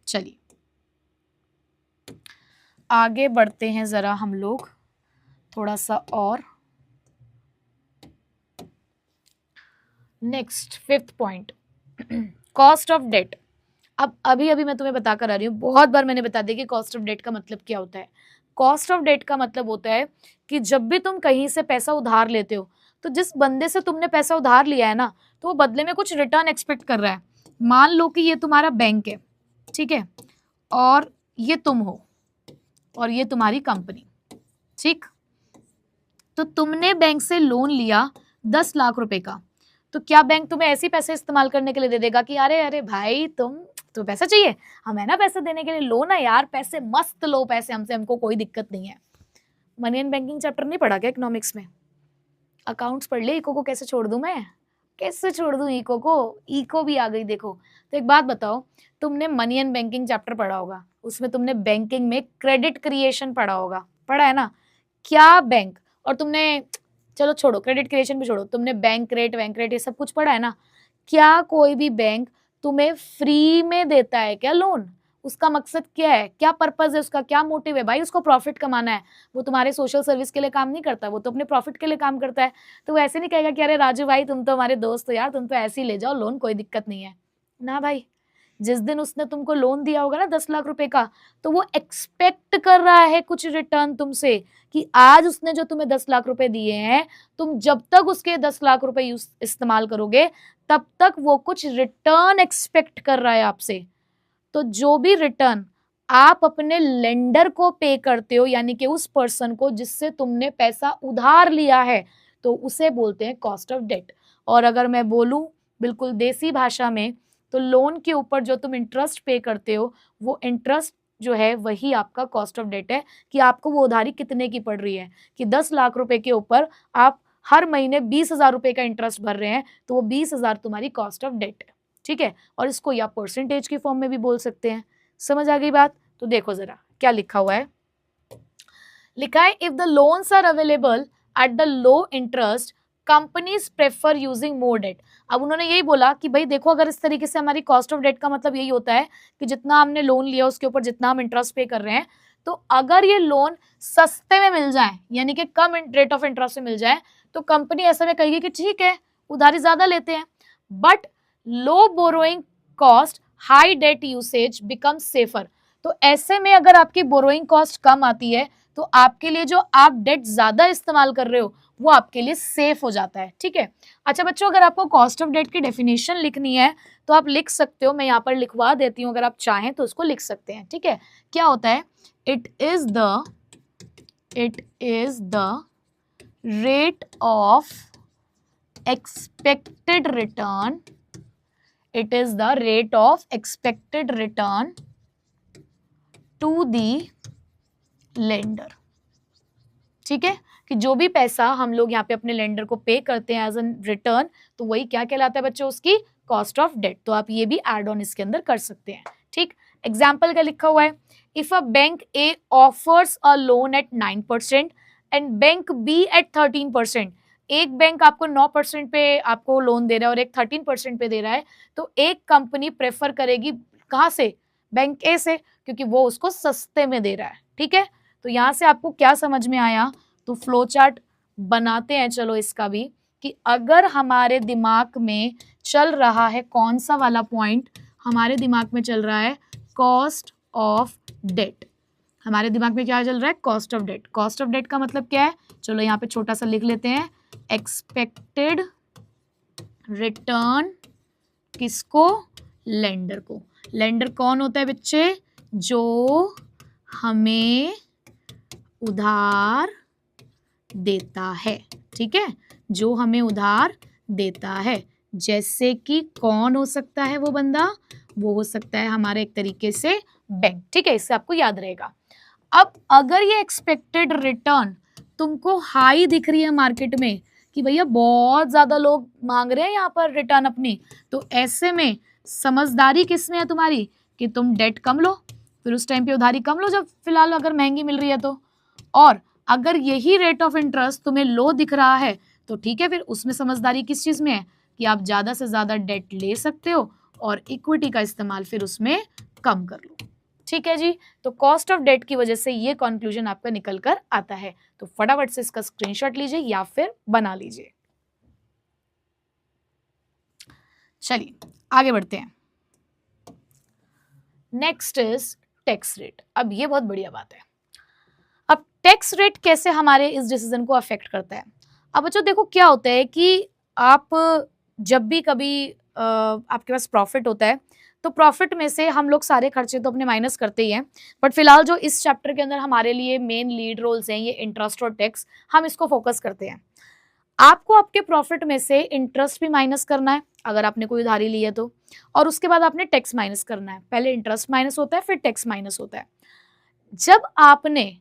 S1: चलिए आगे बढ़ते हैं जरा हम लोग थोड़ा सा और। Next 5th point, cost of debt. अब अभी अभी मैं तुम्हें बताकर आ रही हूँ, बहुत बार मैंने बता दिया कि कॉस्ट ऑफ डेट का मतलब क्या होता है। कॉस्ट ऑफ डेट का मतलब होता है कि जब भी तुम कहीं से पैसा उधार लेते हो, तो जिस बंदे से तुमने पैसा उधार लिया है ना, तो वो बदले में कुछ रिटर्न एक्सपेक्ट कर रहा है। मान लो कि ये तुम्हारा बैंक है, ठीक है, और ये तुम हो और ये तुम्हारी कंपनी, ठीक। तो तुमने बैंक से लोन लिया 10 लाख रुपए का, तो क्या बैंक तुम्हें ऐसे पैसे इस्तेमाल करने के लिए दे देगा कि अरे अरे भाई तुम्हें पैसा चाहिए, हमें ना पैसे देने के लिए, लो ना यार पैसे, मस्त लो पैसे हमसे, हमको कोई दिक्कत नहीं है। मनी एंड बैंकिंग चैप्टर नहीं पढ़ा क्या इकोनॉमिक्स में? अकाउंट्स पढ़ ले, इको को कैसे छोड़ दूं मैं, कैसे छोड़ दूं इको को, इको भी आ गई देखो। तो एक बात बताओ, तुमने मनी एंड बैंकिंग चैप्टर पढ़ा होगा, उसमें तुमने बैंकिंग में क्रेडिट क्रिएशन पढ़ा होगा, पढ़ा है ना? क्या बैंक, और तुमने, चलो छोड़ो क्रेडिट क्रिएशन भी छोड़ो, तुमने बैंक रेट ये सब कुछ पढ़ा है ना? क्या कोई भी बैंक तुम्हें फ्री में देता है क्या लोन? उसका मकसद क्या है, क्या पर्पस है उसका, क्या मोटिव है? भाई उसको प्रॉफिट कमाना है, वो तुम्हारे सोशल सर्विस के लिए काम नहीं करता, वो तो अपने प्रॉफिट के लिए काम करता है। तो वो ऐसे नहीं कहेगा कि अरे राजू भाई तुम तो हमारे दोस्त हो यार, तुम तो ऐसे ही ले जाओ लोन, कोई दिक्कत नहीं है ना भाई। जिस दिन उसने तुमको लोन दिया होगा ना 10 लाख रुपए का, तो वो एक्सपेक्ट कर रहा है कुछ रिटर्न तुमसे, कि आज उसने जो तुम्हें 10 लाख रुपए दिए हैं, तुम जब तक उसके 10 लाख रुपए इस्तेमाल करोगे तब तक वो कुछ रिटर्न एक्सपेक्ट कर रहा है आपसे। तो जो भी रिटर्न आप अपने लेंडर को पे करते हो, यानी कि उस पर्सन को जिससे तुमने पैसा उधार लिया है, तो उसे बोलते हैं कॉस्ट ऑफ डेट। और अगर मैं बोलूं बिल्कुल देसी भाषा में, तो लोन के ऊपर जो तुम इंटरेस्ट पे करते हो, वो इंटरेस्ट जो है वही आपका कॉस्ट ऑफ डेट है, कि आपको वो उधारी कितने की पड़ रही है। कि 10 लाख रुपए के ऊपर आप हर महीने 20,000 रुपए का इंटरेस्ट भर रहे हैं, तो वो 20,000 तुम्हारी कॉस्ट ऑफ डेट है, ठीक है। और इसको या परसेंटेज की फॉर्म में भी बोल सकते हैं। समझ आ गई बात? तो देखो जरा क्या लिखा हुआ है, लिखा है if the loans are available at the low interest companies prefer using more debt. अब उन्होंने यही बोला कि भाई देखो, अगर इस तरीके से हमारी कॉस्ट ऑफ डेट का मतलब यही होता है कि जितना हमने लोन लिया उसके ऊपर जितना हम इंटरेस्ट पे कर रहे हैं, तो अगर ये लोन सस्ते में मिल जाए, यानी कि कम रेट ऑफ इंटरेस्ट में मिल जाए, तो कंपनी ऐसे में कहेगी कि ठीक है उधारी ज्यादा लेते हैं। But low borrowing cost high debt usage become safer. तो ऐसे में अगर आपकी बोरोइंग कॉस्ट कम आती है, तो आपके लिए जो आप डेट ज्यादा इस्तेमाल कर रहे हो वो आपके लिए सेफ हो जाता है, ठीक है। अच्छा बच्चों, अगर आपको कॉस्ट ऑफ डेट की डेफिनेशन लिखनी है तो आप लिख सकते हो, मैं यहाँ पर लिखवा देती हूँ, अगर आप चाहें तो उसको लिख सकते हैं, ठीक है। क्या होता है? It is the it is the rate of expected return, it is the rate of expected return to the lender। ठीक है, कि जो भी पैसा हम लोग यहाँ पे अपने लेंडर को पे करते हैं एज एन रिटर्न, तो वही क्या कहलाता है बच्चों, उसकी कॉस्ट ऑफ डेट। तो आप ये भी एड ऑन इसके अंदर कर सकते हैं। ठीक, एग्जाम्पल का लिखा हुआ है, if a bank A offers a loan at 9% and bank B at 13%, एक बैंक आपको 9% पे आपको लोन दे रहा है और एक 13% पे दे रहा है, तो एक कंपनी प्रेफर करेगी कहाँ से, बैंक ए से, क्योंकि वो उसको सस्ते में दे रहा है। ठीक है, तो यहाँ से आपको क्या समझ में आया, तो फ्लो चार्ट बनाते हैं चलो इसका भी, कि अगर हमारे दिमाग में चल रहा है कौन सा वाला पॉइंट, हमारे दिमाग में चल रहा है कॉस्ट ऑफ डेट। हमारे दिमाग में क्या चल रहा है, cost of debt. Cost of debt का मतलब क्या है, चलो यहाँ पे छोटा सा लिख लेते हैं, एक्सपेक्टेड रिटर्न किसको, लेंडर को। लेंडर कौन होता है बच्चे, जो हमें उधार देता है। ठीक है, जो हमें उधार देता है, जैसे कि कौन हो सकता है वो बंदा, वो हो सकता है हमारे एक तरीके से बैंक। ठीक है, इससे आपको याद रहेगा। अब अगर ये एक्सपेक्टेड रिटर्न तुमको हाई दिख रही है मार्केट में, कि भैया बहुत ज्यादा लोग मांग रहे हैं यहाँ पर रिटर्न अपनी, तो ऐसे में समझदारी किसमें है तुम्हारी, कि तुम डेट कम लो, फिर उस टाइम पे उधारी कम लो जब फिलहाल अगर महंगी मिल रही है तो। और अगर यही रेट ऑफ इंटरेस्ट तुम्हें लो दिख रहा है, तो ठीक है, फिर उसमें समझदारी किस चीज में है, कि आप ज्यादा से ज्यादा डेट ले सकते हो और इक्विटी का इस्तेमाल फिर उसमें कम कर लो। ठीक है जी, तो कॉस्ट ऑफ डेट की वजह से ये कंक्लूजन आपका निकल कर आता है। तो फटाफट से इसका स्क्रीनशॉट लीजिए या फिर बना लीजिए। चलिए आगे बढ़ते हैं। Next is tax rate. अब ये बहुत बढ़िया बात है। अब टैक्स रेट कैसे हमारे इस डिसीजन को अफेक्ट करता है। अब बच्चों देखो क्या होता है कि आप जब भी कभी आपके पास प्रॉफिट होता है, तो प्रॉफिट में से हम लोग सारे खर्चे तो अपने माइनस करते ही हैं, बट फिलहाल जो इस चैप्टर के अंदर हमारे लिए मेन लीड रोल्स हैं, ये इंटरेस्ट और टैक्स, हम इसको फोकस करते हैं। आपको आपके प्रॉफिट में से इंटरेस्ट भी माइनस करना है अगर आपने कोई उधारी ली है तो, और उसके बाद आपने टैक्स माइनस करना है। पहले इंटरेस्ट माइनस होता है, फिर टैक्स माइनस होता है। जब आपने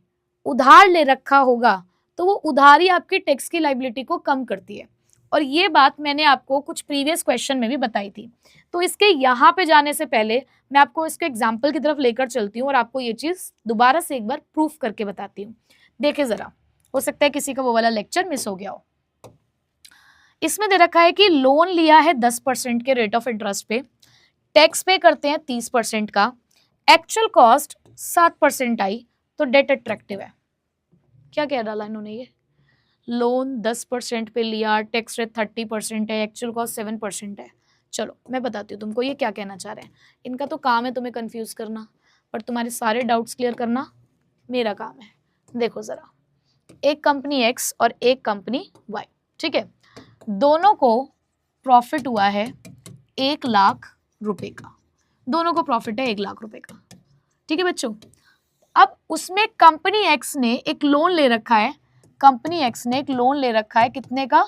S1: उधार ले रखा होगा, तो वो उधारी आपकी टैक्स की लायबिलिटी को कम करती है, और ये बात मैंने आपको कुछ प्रीवियस क्वेश्चन में भी बताई थी। तो इसके यहाँ पे जाने से पहले मैं आपको इसके एग्जाम्पल की तरफ लेकर चलती हूँ और आपको ये चीज दोबारा से एक बार प्रूफ करके बताती हूँ। देखिए जरा, हो सकता है किसी का वो वाला लेक्चर मिस हो गया हो। इसमें दे रखा है कि लोन लिया है 10% के रेट ऑफ इंटरेस्ट पे, टैक्स पे करते हैं 30% का, एक्चुअल कॉस्ट 7% आई, तो डेट अट्रैक्टिव है। क्या कह डाला इन्होंने, ये लोन 10% पे लिया, टैक्स रेट 30% है, एक्चुअल कॉस्ट 7% है। चलो मैं बताती हूँ तुमको ये क्या कहना चाह रहे हैं। इनका तो काम है तुम्हें कंफ्यूज करना, पर तुम्हारे सारे डाउट्स क्लियर करना मेरा काम है। देखो जरा, एक कंपनी एक्स और एक कंपनी वाई, ठीक है, दोनों को प्रॉफिट हुआ है 1 लाख रुपए का, दोनों को प्रॉफिट है 1 लाख रुपए का। ठीक है बच्चों, अब उसमें कंपनी एक्स ने एक लोन ले रखा है, कंपनी एक्स ने एक लोन ले रखा है कितने का,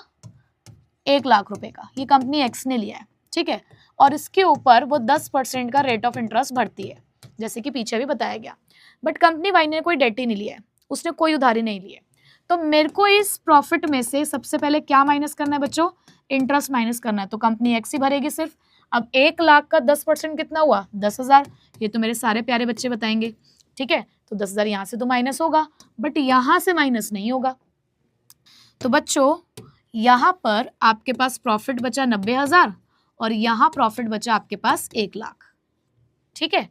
S1: 1 लाख रुपए का, ये कंपनी एक्स ने लिया है। ठीक है, और इसके ऊपर वो 10% का रेट ऑफ इंटरेस्ट भरती है, जैसे कि पीछे भी बताया गया। बट कंपनी वाई ने कोई डेट ही नहीं लिया है, उसने कोई उधारी नहीं ली है। तो मेरे को इस प्रॉफिट में से सबसे पहले क्या माइनस करना है बच्चों, इंटरेस्ट माइनस करना है। तो कंपनी एक्स ही भरेगी सिर्फ। अब 1 लाख का 10% कितना हुआ, 10,000। ये तो मेरे सारे प्यारे बच्चे बताएंगे। ठीक है, तो 10,000 यहाँ से तो माइनस होगा, बट यहाँ से माइनस नहीं होगा। तो बच्चों यहाँ पर आपके पास प्रॉफिट बचा 90,000 और यहाँ प्रॉफिट बचा आपके पास 1 लाख। ठीक है,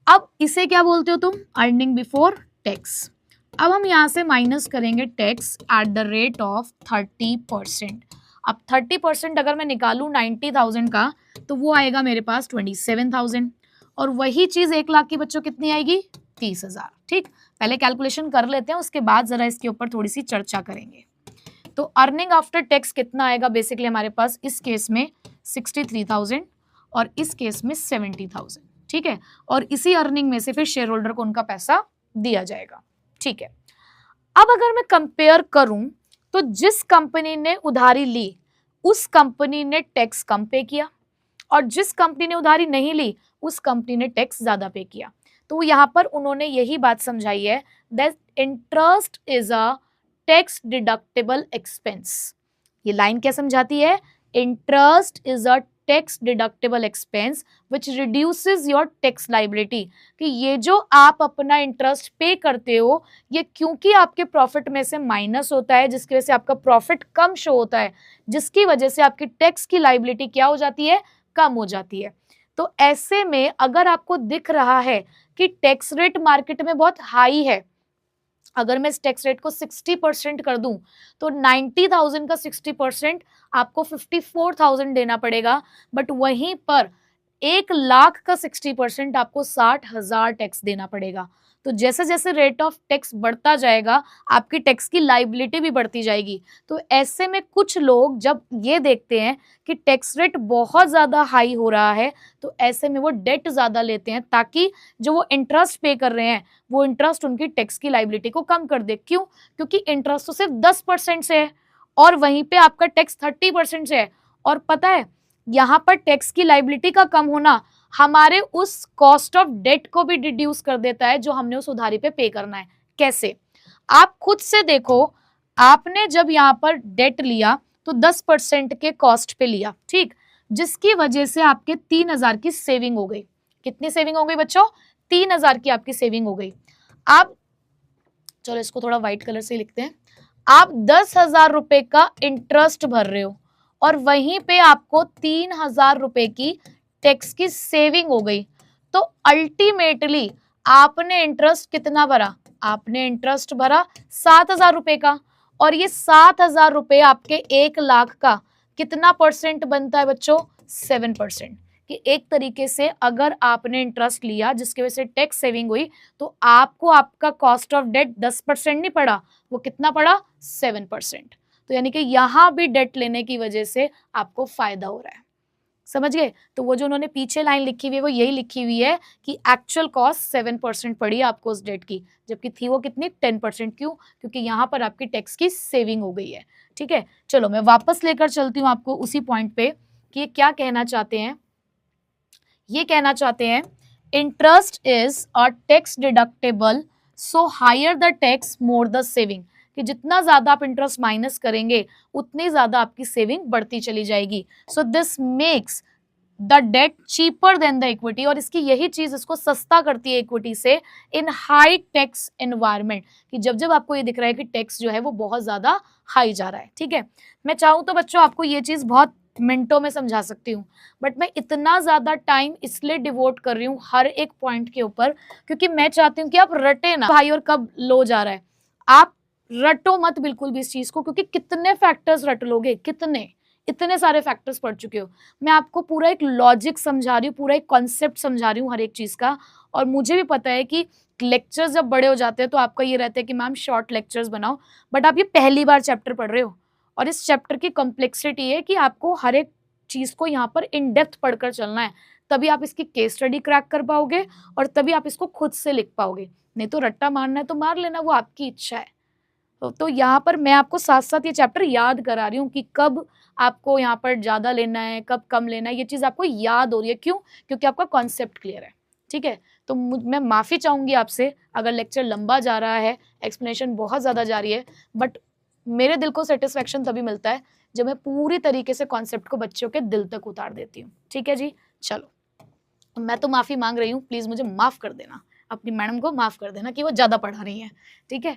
S1: अब इसे क्या बोलते हो तुम, अर्निंग बिफोर टैक्स। अब हम यहाँ से माइनस करेंगे tax at the rate of 30%। अब 30% अगर मैं निकालूं 90,000 का, तो वो आएगा मेरे पास 27,000, और वही चीज 1 लाख की बच्चों कितनी आएगी, 30,000। ठीक, पहले कैलकुलेशन कर लेते हैं, उसके बाद जरा इसके ऊपर थोड़ी सी चर्चा करेंगे। तो अर्निंग आफ्टर टैक्स कितना आएगा बेसिकली हमारे पास, इस केस में 63,000 और इस केस में 70,000। ठीक है, और इसी अर्निंग में से फिर शेयर होल्डर को उनका पैसा दिया जाएगा। ठीक है, अब अगर मैं कंपेयर करूं तो जिस कंपनी ने उधारी ली उस कंपनी ने टैक्स कम पे किया, और जिस कंपनी ने उधारी नहीं ली उस कंपनी ने टैक्स ज्यादा पे किया। तो यहाँ पर उन्होंने यही बात समझाई है that interest is a tax deductible expense. ये लाइन क्या समझाती है? Interest is a tax deductible expense which reduces your tax liability. कि ये जो आप अपना इंटरेस्ट पे करते हो ये क्योंकि आपके प्रॉफिट में से माइनस होता है, जिसकी वजह से आपका प्रॉफिट कम शो होता है, जिसकी वजह से आपकी टैक्स की लाइबिलिटी क्या हो जाती है? कम हो जाती है। तो ऐसे में अगर आपको दिख रहा है कि टैक्स रेट मार्केट में बहुत हाई है, अगर मैं इस टैक्स रेट को 60% कर दूं तो 90,000 का 60% आपको 54,000 देना पड़ेगा, बट वहीं पर 1 लाख का 60% आपको 60,000 टैक्स देना पड़ेगा। तो जैसे जैसे रेट ऑफ टैक्स बढ़ता जाएगा आपकी टैक्स की लाइबिलिटी भी बढ़ती जाएगी। तो ऐसे में कुछ लोग जब ये देखते हैं कि टैक्स रेट बहुत ज़्यादा हाई हो रहा है तो ऐसे में वो डेट ज़्यादा लेते हैं ताकि जो वो इंटरेस्ट पे कर रहे हैं वो इंटरेस्ट उनकी टैक्स की लाइबिलिटी को कम कर दे। क्यों? क्योंकि इंटरेस्ट तो सिर्फ 10% से है और वहीं पे आपका टैक्स 30% से है। और पता है यहाँ पर टैक्स की लाइबिलिटी का कम होना हमारे उस कॉस्ट ऑफ डेट को भी डिड्यूस कर देता है जो हमने उस उधारी पे करना है। कैसे? आप खुद से देखो, आपने जब यहाँ पर डेट लिया तो 10% के कॉस्ट पे लिया, ठीक, जिसकी वजह से आपके 3,000 की सेविंग हो गई। कितनी सेविंग हो गई बच्चों? 3,000 की आपकी सेविंग हो गई। आप चलो इसको थोड़ा व्हाइट कलर से लिखते हैं। आप 10,000 रुपए का इंटरेस्ट भर रहे हो और वहीं पे आपको 3,000 रुपए की टैक्स की सेविंग हो गई। तो अल्टीमेटली आपने इंटरेस्ट कितना भरा? आपने इंटरेस्ट भरा 7,000 रुपए का, और ये 7,000 रुपए आपके 1 लाख का कितना परसेंट बनता है बच्चों? 7%। कि एक तरीके से अगर आपने इंटरेस्ट लिया जिसकी वजह से टैक्स सेविंग हुई तो आपको आपका कॉस्ट ऑफ डेट 10% नहीं पड़ा, वो कितना पड़ा? 7%। तो यानी कि यहां भी डेट लेने की वजह से आपको फायदा हो रहा है। समझ गए? तो वो जो उन्होंने पीछे लाइन लिखी हुई है वो यही लिखी हुई है कि एक्चुअल कॉस्ट 7% पड़ी आपको उस डेट की, जबकि थी वो कितनी? 10%। क्यों? क्योंकि यहाँ पर आपकी टैक्स की सेविंग हो गई है। ठीक है, चलो मैं वापस लेकर चलती हूँ आपको उसी पॉइंट पे कि ये क्या कहना चाहते हैं। ये कहना चाहते हैं interest is a tax deductible so higher the tax more the saving. कि जितना ज्यादा आप इंटरेस्ट माइनस करेंगे उतनी ज्यादा आपकी सेविंग बढ़ती चली जाएगी। So this makes the debt cheaper than the equity, और इसकी यही चीज इसको सस्ता करती है इक्विटी से इन हाई टैक्स एनवायरमेंट। कि जब जब आपको ये दिख रहा है कि टैक्स जो है वो बहुत ज्यादा हाई जा रहा है। ठीक है, मैं चाहूँ तो बच्चों आपको ये चीज बहुत मिनटों में समझा सकती हूँ, बट मैं इतना ज्यादा टाइम इसलिए डिवोट कर रही हूँ हर एक पॉइंट के ऊपर क्योंकि मैं चाहती हूँ कि आप रटे ना भाई और कब लो जा रहा है। आप रटो मत बिल्कुल भी इस चीज को, क्योंकि कितने फैक्टर्स रट लोगे? कितने, इतने सारे फैक्टर्स पढ़ चुके हो। मैं आपको पूरा एक लॉजिक समझा रही हूँ, पूरा एक कॉन्सेप्ट समझा रही हूँ हर एक चीज का। और मुझे भी पता है कि लेक्चर्स जब बड़े हो जाते हैं तो आपका ये रहता है कि मैम शॉर्ट लेक्चर्स बनाओ, बट आप ये पहली बार चैप्टर पढ़ रहे हो और इस चैप्टर की कॉम्प्लेक्सिटी है कि आपको हर एक चीज को यहाँ पर इन डेप्थ पढ़कर चलना है, तभी आप इसकी केस स्टडी क्रैक कर पाओगे और तभी आप इसको खुद से लिख पाओगे। नहीं तो रट्टा मारना है तो मार लेना, वो आपकी इच्छा है। तो यहाँ पर मैं आपको साथ साथ ये चैप्टर याद करा रही हूँ कि कब आपको यहाँ पर ज्यादा लेना है कब कम लेना है, ये चीज आपको याद हो रही है। क्यों? क्योंकि आपका कॉन्सेप्ट क्लियर है। ठीक है, तो मैं माफी चाहूंगी आपसे अगर लेक्चर लंबा जा रहा है, एक्सप्लेनेशन बहुत ज्यादा जा रही है, बट मेरे दिल को सेटिस्फेक्शन तभी मिलता है जब मैं पूरी तरीके से कॉन्सेप्ट को बच्चों के दिल तक उतार देती हूँ। ठीक है जी, चलो मैं तो माफी मांग रही हूँ, प्लीज मुझे माफ कर देना, अपनी मैडम को माफ कर देना कि वो ज्यादा पढ़ा रही है। ठीक है,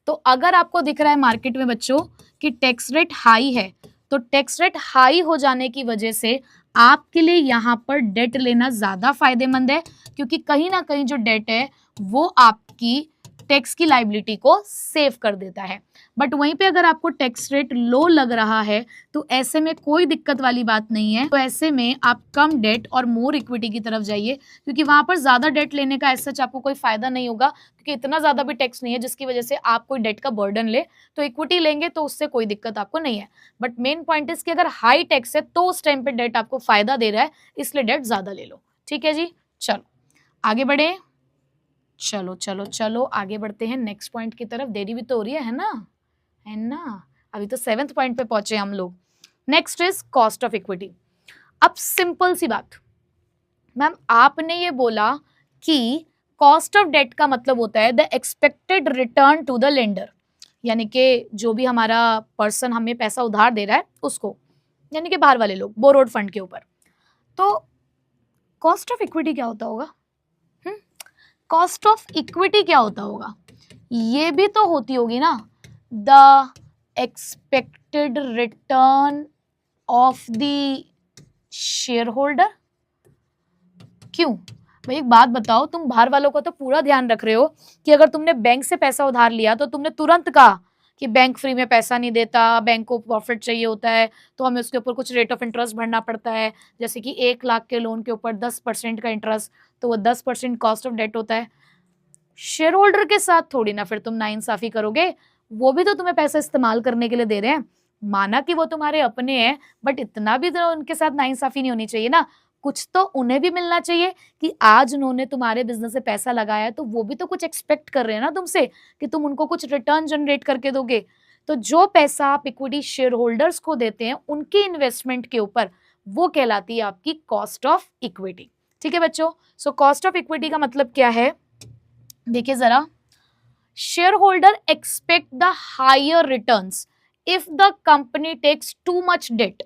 S1: तो अगर आपको दिख रहा है मार्केट में बच्चों कि टैक्स रेट हाई है, तो टैक्स रेट हाई हो जाने की वजह से आपके लिए यहाँ पर डेट लेना ज्यादा फायदेमंद है, क्योंकि कहीं ना कहीं जो डेट है वो आपकी टैक्स की लाइबिलिटी को सेव कर देता है। बट वहीं पे अगर आपको टैक्स रेट लो लग रहा है तो ऐसे में कोई दिक्कत वाली बात नहीं है। तो ऐसे में आप कम डेट और मोर इक्विटी की तरफ जाइए, क्योंकि वहां पर ज्यादा डेट लेने का ऐसा आपको कोई फायदा नहीं होगा, क्योंकि इतना ज्यादा भी टैक्स नहीं है जिसकी वजह से आप कोई डेट का बर्डन ले। तो इक्विटी लेंगे तो उससे कोई दिक्कत आपको नहीं है। बट मेन पॉइंट इज कि अगर हाई टैक्स है तो उस टाइम पे डेट आपको फायदा दे रहा है, इसलिए डेट ज्यादा ले लो। ठीक है जी, चलो आगे बढ़े। चलो चलो चलो आगे बढ़ते हैं नेक्स्ट पॉइंट की तरफ, देरी भी तो हो रही है ना, है ना। अभी तो 7th पॉइंट पे पहुंचे हम लोग। Next is cost of equity. अब सिंपल सी बात मैम, आपने ये बोला कि कॉस्ट ऑफ डेट का मतलब होता है the expected return to the lender, यानी कि जो भी हमारा पर्सन हमें पैसा उधार दे रहा है उसको, यानी कि बाहर वाले लोग, बोरोड फंड के ऊपर। तो कॉस्ट ऑफ इक्विटी क्या होता होगा? कॉस्ट ऑफ इक्विटी क्या होता होगा? ये भी तो होती होगी ना, the expected return of the share holder. क्यों भाई, एक बात बताओ, तुम बाहर वालों को तो पूरा ध्यान रख रहे हो कि अगर तुमने बैंक से पैसा उधार लिया तो तुमने तुरंत कहा कि बैंक फ्री में पैसा नहीं देता, बैंक को प्रॉफिट चाहिए होता है, तो हमें उसके ऊपर कुछ रेट ऑफ इंटरेस्ट भरना पड़ता है, जैसे कि 1 लाख के लोन के ऊपर 10% का इंटरेस्ट, तो वो 10% कॉस्ट ऑफ डेट होता है। शेयर होल्डर के साथ थोड़ी ना फिर तुम नाइंसाफी करोगे, वो भी तो तुम्हें पैसा इस्तेमाल करने के लिए दे रहे हैं, माना कि वो तुम्हारे अपने हैं, बट इतना भी तो उनके साथ नाइंसाफी नहीं होनी चाहिए ना, कुछ तो उन्हें भी मिलना चाहिए कि आज उन्होंने तुम्हारे बिजनेस से पैसा लगाया है तो वो भी तो कुछ एक्सपेक्ट कर रहे हैं ना तुमसे कि तुम उनको कुछ रिटर्न जनरेट करके दोगे। तो जो पैसा आप इक्विटी शेयर होल्डर्स को देते हैं उनकी इन्वेस्टमेंट के ऊपर, वो कहलाती है आपकी कॉस्ट ऑफ इक्विटी। ठीक है बच्चों, सो कॉस्ट ऑफ इक्विटी का मतलब क्या है, देखिए जरा, share holder expect the higher returns if the company takes too much debt,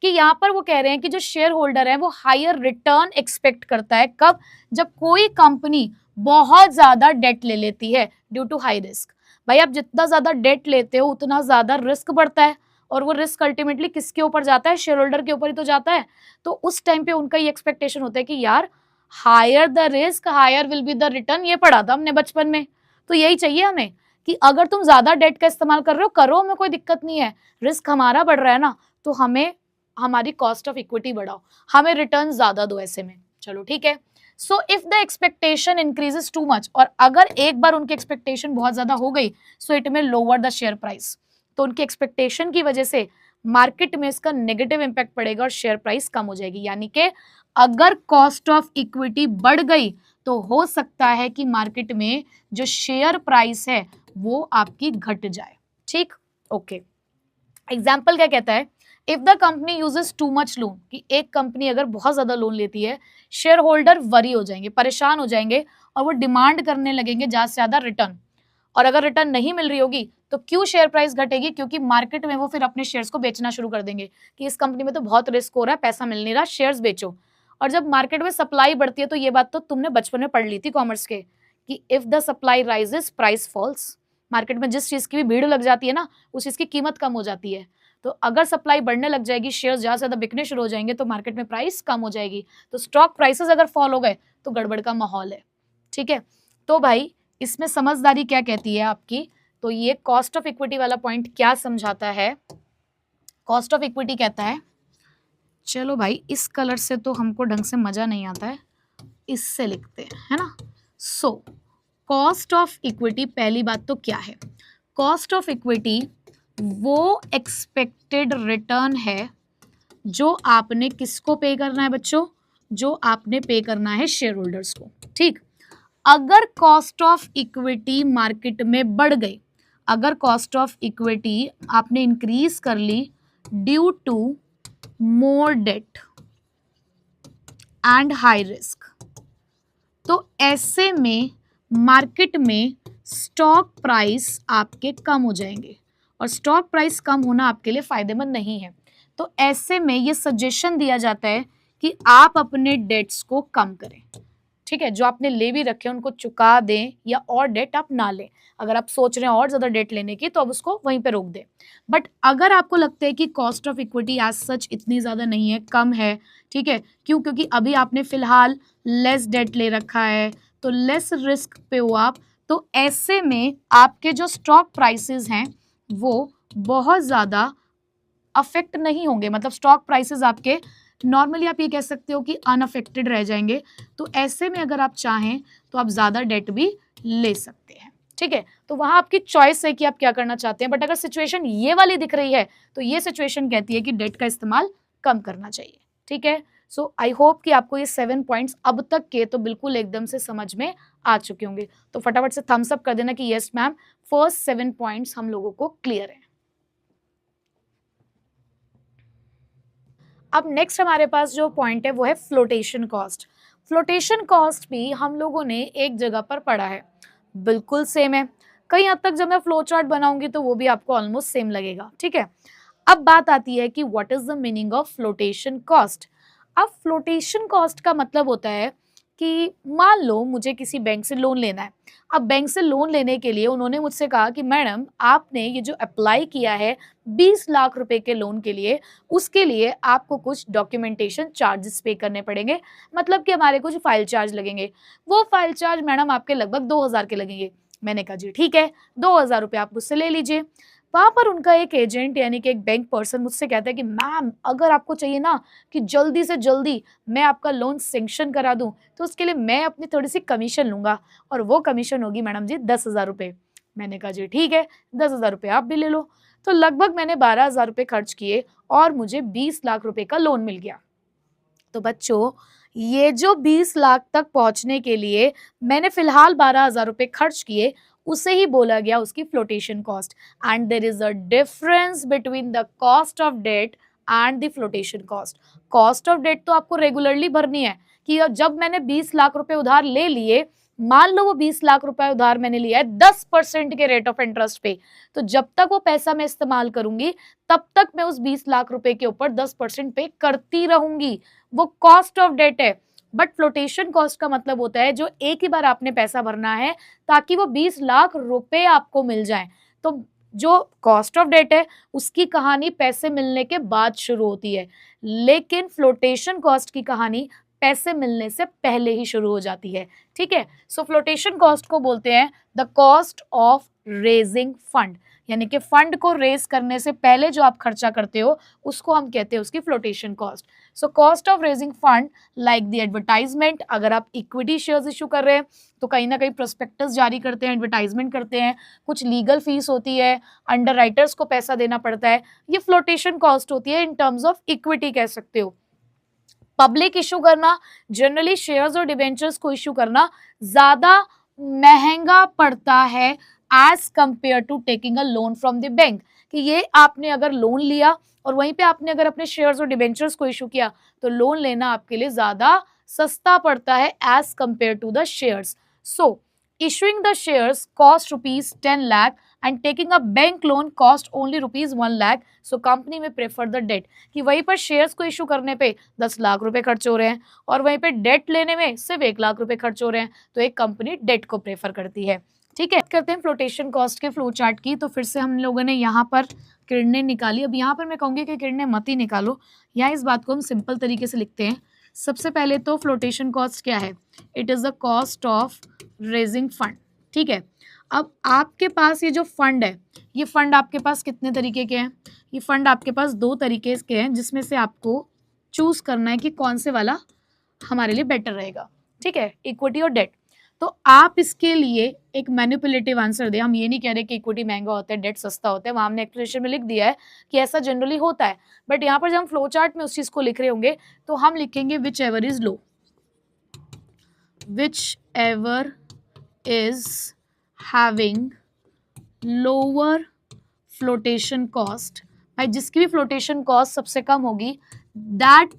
S1: कि यहां पर वो कह रहे हैं कि जो शेयर होल्डर है वो हायर रिटर्न एक्सपेक्ट करता है, कब? जब कोई कंपनी बहुत ज्यादा डेट ले लेती है ड्यू टू हाई रिस्क। भाई आप जितना ज्यादा डेट लेते हो उतना ज्यादा रिस्क बढ़ता है, और वो रिस्क अल्टीमेटली किसके ऊपर जाता है? शेयर होल्डर के ऊपर ही तो जाता है। तो उस टाइम पे उनका ये एक्सपेक्टेशन होता है कि यार higher the risk higher will be the return, ये पढ़ा था हमने बचपन में। तो यही चाहिए हमें कि अगर तुम ज्यादा डेट का इस्तेमाल कर रहे हो, करो, हमें कोई दिक्कत नहीं है, रिस्क हमारा बढ़ रहा है ना, तो हमें हमारी कॉस्ट ऑफ इक्विटी बढ़ाओ, हमें रिटर्न ज्यादा दो ऐसे में। चलो ठीक है। So if the expectation increases too much, और अगर एक बार उनकी एक्सपेक्टेशन बहुत ज्यादा हो गई, सो इट में लोअर द शेयर प्राइस, तो उनकी एक्सपेक्टेशन की वजह से मार्केट में इसका नेगेटिव इंपैक्ट पड़ेगा और शेयर प्राइस कम हो जाएगी। यानी कि अगर कॉस्ट ऑफ इक्विटी बढ़ गई तो हो सकता है कि मार्केट में जो शेयर प्राइस है वो आपकी घट जाए। ठीक, ओके। एग्जाम्पल क्या कहता है, if the company uses too much loan, कि एक कंपनी अगर बहुत ज्यादा लोन लेती है, शेयर होल्डर वरी हो जाएंगे, परेशान हो जाएंगे, और वो डिमांड करने लगेंगे ज्यादा से ज्यादा रिटर्न, और अगर रिटर्न नहीं मिल रही होगी तो क्यों शेयर प्राइस घटेगी? क्योंकि मार्केट में वो फिर अपने शेयर्स को बेचना शुरू कर देंगे कि इस कंपनी में तो बहुत रिस्क हो रहा है, पैसा मिल नहीं रहा, शेयर्स बेचो। और जब मार्केट में सप्लाई बढ़ती है, तो ये बात तो तुमने बचपन में पढ़ ली थी कॉमर्स के, कि if the supply rises price falls. Market में जिस चीज की भी भीड़ लग जाती है ना, उस चीज की कीमत कम हो जाती है। तो अगर सप्लाई बढ़ने लग जाएगी, शेयर्स ज्यादा से ज्यादा बिकने शुरू हो जाएंगे, तो मार्केट में प्राइस कम हो जाएगी, तो स्टॉक प्राइसेस अगर फॉल हो गए तो गड़बड़ का माहौल है। ठीक है, तो भाई इसमें समझदारी क्या कहती है आपकी, तो ये कॉस्ट ऑफ इक्विटी वाला पॉइंट क्या समझाता है? कॉस्ट ऑफ इक्विटी कहता है, चलो भाई इस कलर से तो हमको ढंग से मजा नहीं आता है, इससे लिखते हैं, है ना। सो कॉस्ट ऑफ इक्विटी, पहली बात तो क्या है, कॉस्ट ऑफ इक्विटी वो एक्सपेक्टेड रिटर्न है जो आपने किसको पे करना है बच्चों? जो आपने पे करना है शेयर होल्डर्स को। ठीक, अगर कॉस्ट ऑफ इक्विटी मार्केट में बढ़ गई, अगर कॉस्ट ऑफ इक्विटी आपने इंक्रीज कर ली due to more debt and high risk, तो ऐसे में मार्केट में स्टॉक प्राइस आपके कम हो जाएंगे, और स्टॉक प्राइस कम होना आपके लिए फायदेमंद नहीं है। तो ऐसे में ये सजेशन दिया जाता है कि आप अपने डेट्स को कम करें। ठीक है, जो आपने ले भी रखे उनको चुका दें, या और डेट आप ना लें। अगर आप सोच रहे हैं और ज्यादा डेट लेने की, तो अब उसको वहीं पे रोक दें। बट अगर आपको लगता है कि cost of equity as such इतनी ज्यादा नहीं है, कम है, ठीक है, क्यों? क्योंकि अभी आपने फिलहाल लेस डेट ले रखा है, तो लेस रिस्क पे हो आप, तो ऐसे में आपके जो स्टॉक प्राइसेस हैं वो बहुत ज्यादा अफेक्ट नहीं होंगे, मतलब स्टॉक प्राइसेस आपके नॉर्मली आप ये कह सकते हो कि अनअफेक्टेड रह जाएंगे। तो ऐसे में अगर आप चाहें तो आप ज्यादा डेट भी ले सकते हैं। ठीक है, तो वहां आपकी चॉइस है कि आप क्या करना चाहते हैं। बट अगर सिचुएशन ये वाली दिख रही है, तो ये सिचुएशन कहती है कि डेट का इस्तेमाल कम करना चाहिए। ठीक है, सो आई होप कि आपको ये 7 पॉइंट्स अब तक के तो बिल्कुल एकदम से समझ में आ चुके होंगे। तो फटाफट से थम्स अप कर देना कि यस मैम, फर्स्ट 7 पॉइंट्स हम लोगों को क्लियर है। अब नेक्स्ट हमारे पास जो पॉइंट है वो है फ्लोटेशन कॉस्ट। फ्लोटेशन कॉस्ट भी हम लोगों ने एक जगह पर पढ़ा है, बिल्कुल सेम है। कहीं हद तक जब मैं फ्लो चार्ट बनाऊंगी तो वो भी आपको ऑलमोस्ट सेम लगेगा, ठीक है। अब बात आती है कि what is the meaning of flotation cost. अब फ्लोटेशन कॉस्ट का मतलब होता है कि मान लो मुझे किसी बैंक से लोन लेना है। अब बैंक से लोन लेने के लिए उन्होंने मुझसे कहा कि मैडम आपने ये जो अप्लाई किया है 20 लाख रुपए के लोन के लिए, उसके लिए आपको कुछ डॉक्यूमेंटेशन चार्जेस पे करने पड़ेंगे, मतलब कि हमारे कुछ फाइल चार्ज लगेंगे। वो फाइल चार्ज मैडम आपके लगभग 2000 के लगेंगे। मैंने कहा जी ठीक है, 2000 रुपये आप मुझसे ले लीजिए। वहां पर उनका एक एजेंट यानी कि एक बैंक पर्सन मुझसे कहता है कि मैम अगर आपको चाहिए ना कि जल्दी से जल्दी मैं आपका लोन सेंक्शन करा दूं, तो उसके लिए मैं अपनी थोड़ी सी कमीशन लूंगा, और वो कमीशन होगी मैडम जी 10,000 रुपये। मैंने कहा जी ठीक है, 10,000 रुपये आप भी ले लो। तो लगभग मैंने 12,000 रुपये खर्च किए और मुझे 20 लाख रुपए का लोन मिल गया। तो बच्चों, ये जो 20 लाख तक पहुंचने के लिए मैंने फिलहाल 12,000 रुपये खर्च किए, उसे ही बोला गया उसकी flotation cost. And there is a difference between the cost of debt and the flotation cost. Cost of debt तो आपको रेगुलरली भरनी है कि जब मैंने 20 लाख रुपए उधार ले लिए, मान लो वो 20 लाख रुपए उधार मैंने लिया है 10% के रेट ऑफ इंटरेस्ट पे, तो जब तक वो पैसा मैं इस्तेमाल करूंगी तब तक मैं उस 20 लाख रुपए के ऊपर 10% पे करती रहूंगी। वो कॉस्ट ऑफ डेट है। बट फ्लोटेशन कॉस्ट का मतलब होता है जो एक ही बार आपने पैसा भरना है ताकि वो 20 लाख रुपए आपको मिल जाए। तो जो कॉस्ट ऑफ डेट है उसकी कहानी पैसे मिलने के बाद शुरू होती है, लेकिन फ्लोटेशन कॉस्ट की कहानी पैसे मिलने से पहले ही शुरू हो जाती है, ठीक है। सो फ्लोटेशन कॉस्ट को बोलते हैं the cost of raising fund, यानी कि फंड को रेज करने से पहले जो आप खर्चा करते हो उसको हम कहते हैं उसकी flotation cost. So cost of raising fund like the advertisement, अगर आप इक्विटी शेयर्स इशू कर रहे हैं तो कहीं ना कहीं प्रोस्पेक्टस जारी करते हैं, एडवर्टाइजमेंट करते हैं, कुछ लीगल फीस होती है, अंडर राइटर्स को पैसा देना पड़ता है, ये फ्लोटेशन कॉस्ट होती है इन टर्म्स ऑफ इक्विटी कह सकते हो। पब्लिक इशू करना, जनरली शेयर्स और डिबेंचर्स को इशू करना ज्यादा महंगा पड़ता है as compare to taking a loan from the bank. कि ये आपने अगर लोन लिया और वहीं पे आपने अगर अपने शेयर्स और डिबेंचर्स को इशू किया तो लोन लेना आपके लिए ज्यादा सस्ता पड़ता है as compare to the shares. So issuing the shares cost rupees 10 lakh and taking a bank loan cost only rupees 1 lakh, so company में prefer the debt। कि वहीं पर शेयर्स को इशू करने पे 10 लाख रुपए खर्च हो रहे हैं और वहीं पे डेट लेने में सिर्फ 1 लाख रुपए खर्च हो रहे हैं, तो एक कंपनी डेट को प्रेफर करती है, ठीक है। करते हैं फ्लोटेशन कॉस्ट के फ्लो चार्ट की। तो फिर से हम लोगों ने यहाँ पर किरणें निकाली। अब यहाँ पर मैं कहूँगी कि किरणें मत ही निकालो, यहाँ इस बात को हम सिंपल तरीके से लिखते हैं। सबसे पहले तो फ्लोटेशन कॉस्ट क्या है, it is the cost of raising fund, ठीक है। अब आपके पास ये जो फंड है, ये फंड आपके पास कितने तरीके के हैं, ये फंड आपके पास 2 तरीके के हैं, जिसमें से आपको चूज करना है कि कौन से वाला हमारे लिए बेटर रहेगा, ठीक है, इक्विटी और डेट। तो आप इसके लिए एक मैनिपुलेटिव आंसर दें। हम ये नहीं कह रहे कि इक्विटी महंगा होता है डेट सस्ता होता है, वहां हमने एक्सप्लेनेशन में लिख दिया है कि ऐसा जनरली होता है, बट यहाँ पर जब हम फ्लो चार्ट में उस चीज को लिख रहे होंगे तो हम लिखेंगे which ever is low, which ever is having lower flotation cost, भाई जिसकी भी फ्लोटेशन कॉस्ट सबसे कम होगी that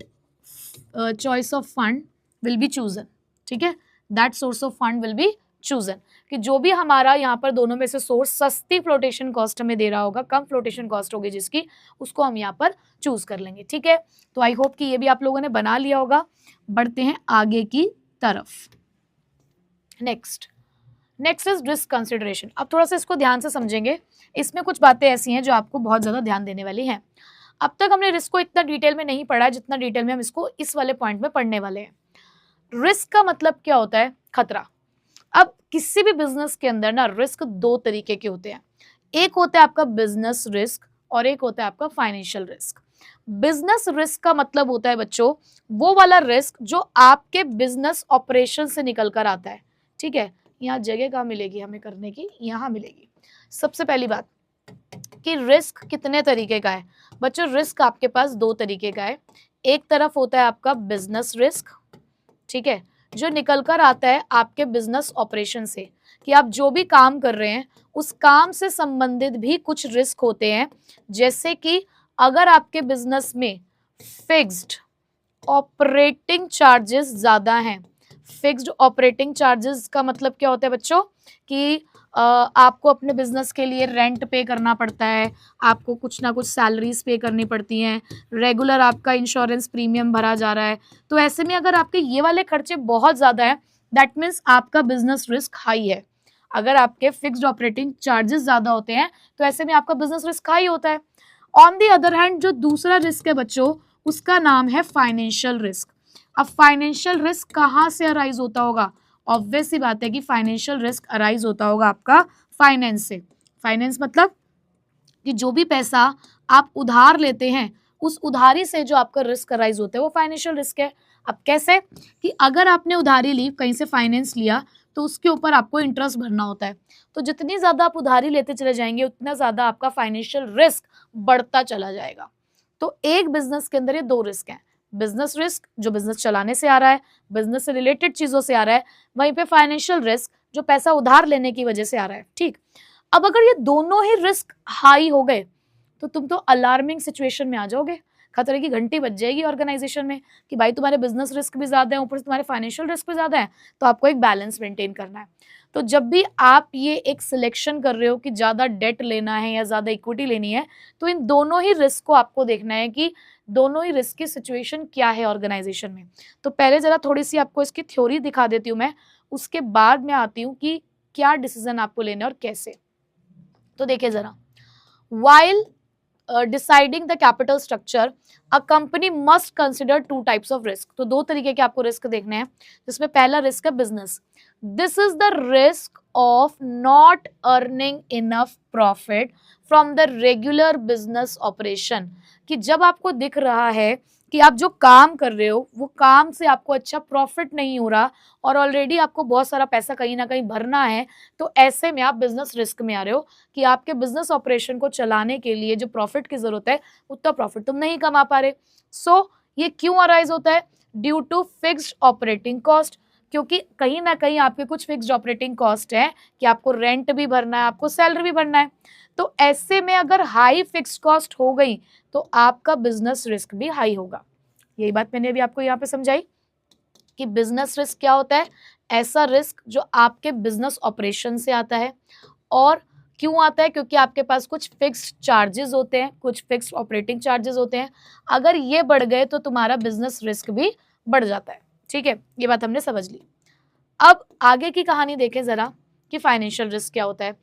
S1: choice of fund will be chosen, ठीक है, that source of fund will be chosen। कि जो भी हमारा यहाँ पर दोनों में से सोर्स सस्ती फ्लोटेशन कॉस्ट हमें दे रहा होगा, कम फ्लोटेशन कॉस्ट होगी जिसकी, उसको हम यहाँ पर चूज कर लेंगे, ठीक है। तो आई होप कि ये भी आप लोगों ने बना लिया होगा। बढ़ते हैं आगे की तरफ। Next is risk consideration. अब थोड़ा सा इसको ध्यान से समझेंगे, इसमें कुछ बातें ऐसी हैं जो आपको बहुत ज़्यादा ध्यान देने वाली हैं। अब तक हमने रिस्क को इतना डिटेल में नहीं पढ़ा जितना डिटेल में हम इसको इस वाले पॉइंट में पढ़ने वाले हैं। रिस्क का मतलब क्या होता है, खतरा। अब किसी भी बिजनेस के अंदर ना रिस्क 2 तरीके के होते हैं, एक होता है आपका बिजनेस रिस्क और एक होता है आपका फाइनेंशियल रिस्क। बिजनेस रिस्क का मतलब होता है बच्चों वो वाला रिस्क जो आपके बिजनेस ऑपरेशन से निकल कर आता है, ठीक है। यहाँ जगह कहाँ मिलेगी हमें करने की, यहाँ मिलेगी। सबसे पहली बात कि रिस्क कितने तरीके का है बच्चों, रिस्क आपके पास 2 तरीके का है। एक तरफ होता है आपका बिजनेस रिस्क, ठीक है, जो निकल कर आता है आपके बिजनेस ऑपरेशन से, कि आप जो भी काम कर रहे हैं उस काम से संबंधित भी कुछ रिस्क होते हैं। जैसे कि अगर आपके बिजनेस में फिक्स्ड ऑपरेटिंग चार्जेस ज्यादा हैं। फिक्स्ड ऑपरेटिंग चार्जेस का मतलब क्या होता है बच्चों, कि आपको अपने बिजनेस के लिए रेंट पे करना पड़ता है, आपको कुछ ना कुछ सैलरीज पे करनी पड़ती हैं, रेगुलर आपका इंश्योरेंस प्रीमियम भरा जा रहा है। तो ऐसे में अगर आपके ये वाले खर्चे बहुत ज़्यादा हैं, दैट मीन्स आपका बिजनेस रिस्क हाई है। अगर आपके फिक्स्ड ऑपरेटिंग चार्जेस ज़्यादा होते हैं तो ऐसे में आपका बिजनेस रिस्क हाई होता है। ऑन दी अदर हैंड जो दूसरा रिस्क है बच्चों, उसका नाम है फाइनेंशियल रिस्क। अब फाइनेंशियल रिस्क कहाँ से अराइज होता होगा? ऑब्वियस सी बात है कि फाइनेंशियल रिस्क अराइज होता होगा आपका फाइनेंस से। फाइनेंस मतलब कि जो भी पैसा आप उधार लेते हैं उस उधारी से जो आपका रिस्क अराइज होता है वो फाइनेंशियल रिस्क है। अब कैसे, कि अगर आपने उधारी ली, कहीं से फाइनेंस लिया, तो उसके ऊपर आपको इंटरेस्ट भरना होता है। तो जितनी ज्यादा आप उधारी लेते चले जाएंगे उतना ज्यादा आपका फाइनेंशियल रिस्क बढ़ता चला जाएगा। तो एक बिजनेस के अंदर ये दो रिस्क हैं, बिजनेस रिस्क जो बिजनेस चलाने से आ रहा है, बिजनेस से रिलेटेड चीजों से आ रहा है, वहीं पे फाइनेंशियल रिस्क जो पैसा उधार लेने की वजह से आ रहा है। ठीक, अब अगर ये दोनों ही रिस्क हाई हो गए तो तुम तो अलार्मिंग सिचुएशन में आ जाओगे, खतरे की घंटी बज जाएगी ऑर्गेनाइजेशन में कि भाई तुम्हारे बिजनेस रिस्क भी ज्यादा है, ऊपर से तुम्हारे फाइनेंशियल रिस्क भी ज्यादा है, तो आपको एक बैलेंस मेंटेन करना है। तो जब भी आप ये एक सिलेक्शन कर रहे हो कि ज्यादा डेट लेना है या ज्यादा इक्विटी लेनी है, तो इन दोनों ही रिस्क को आपको देखना है कि दोनों ही रिस्क की सिचुएशन क्या है ऑर्गेनाइजेशन में। तो पहले जरा थोड़ी सी आपको इसकी थ्योरी दिखा देती हूँ मैं, उसके बाद मैं आती हूँ कि क्या डिसीजन आपको लेना है और कैसे। तो देखिए जरा, while deciding the capital structure a company must consider two types of risk। तो दो तरीके के आपको रिस्क देखने हैं, जिसमें पहला रिस्क है business. This is the risk of not earning enough profit from the regular business operation, कि जब आपको दिख रहा है कि आप जो काम कर रहे हो वो काम से आपको अच्छा प्रॉफिट नहीं हो रहा और ऑलरेडी आपको बहुत सारा पैसा कहीं ना कहीं भरना है, तो ऐसे में आप बिजनेस रिस्क में आ रहे हो कि आपके बिजनेस ऑपरेशन को चलाने के लिए जो प्रॉफिट की जरूरत है उतना प्रॉफिट तुम नहीं कमा पा रहे। सो ये क्यों अराइज होता है? Due to fixed operating cost, क्योंकि कहीं ना कहीं आपके कुछ फिक्स्ड ऑपरेटिंग कॉस्ट है कि आपको रेंट भी भरना है, आपको सैलरी भी भरना है। तो ऐसे में अगर हाई फिक्स्ड कॉस्ट हो गई तो आपका बिजनेस रिस्क भी हाई होगा। यही बात मैंने अभी आपको यहाँ पे समझाई कि बिजनेस रिस्क क्या होता है, ऐसा रिस्क जो आपके बिजनेस ऑपरेशन से आता है। और क्यों आता है? क्योंकि आपके पास कुछ फिक्स्ड चार्जेस होते हैं, कुछ फिक्स्ड ऑपरेटिंग चार्जेस होते हैं। अगर ये बढ़ गए तो तुम्हारा बिजनेस रिस्क भी बढ़ जाता है। ठीक है, ये बात हमने समझ ली। अब आगे की कहानी देखें जरा कि फाइनेंशियल रिस्क क्या होता है।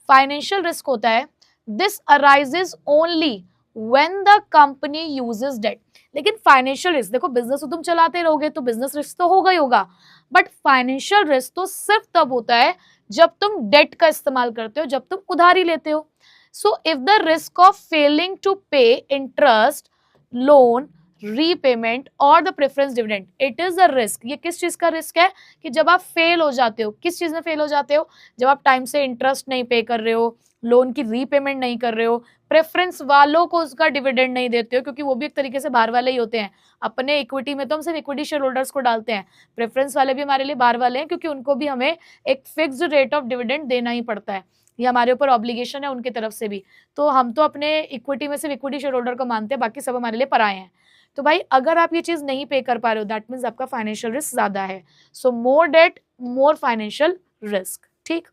S1: फाइनेंशियल रिस्क होता है this arises only when the company uses debt. लेकिन फाइनेंशियल रिस्क देखो, बिजनेस तो तुम चलाते रहोगे तो बिजनेस रिस्क तो होगा ही होगा, बट फाइनेंशियल रिस्क तो सिर्फ तब होता है जब तुम डेट का इस्तेमाल करते हो, जब तुम उधारी लेते हो। So if the risk of failing to pay interest, loan, repayment और the preference dividend, it is a risk. ये किस चीज का रिस्क है? कि जब आप फेल हो जाते हो, किस चीज में फेल हो जाते हो? जब आप टाइम से इंटरेस्ट नहीं पे कर रहे हो, लोन की रीपेमेंट नहीं कर रहे हो, प्रेफरेंस वालों को उसका डिविडेंड नहीं देते हो, क्योंकि वो भी एक तरीके से बाहर वाले ही होते हैं। अपने इक्विटी में तो हम सिर्फ इक्विटी शेयर होल्डर्स को डालते हैं, प्रेफरेंस वाले भी हमारे लिए बाहर वाले हैं, क्योंकि उनको भी हमें एक फिक्स्ड रेट ऑफ डिविडेंड देना ही पड़ता है, ये हमारे ऊपर ऑब्लिगेशन है उनकी तरफ से भी। तो हम तो अपने इक्विटी में सिर्फ इक्विटी शेयर होल्डर को मानते हैं, बाकी सब हमारे लिए पराए हैं। तो भाई अगर आप ये चीज नहीं पे कर पा रहे हो, दैट मीन्स आपका फाइनेंशियल रिस्क ज्यादा है। सो मोर डेट मोर फाइनेंशियल रिस्क। ठीक,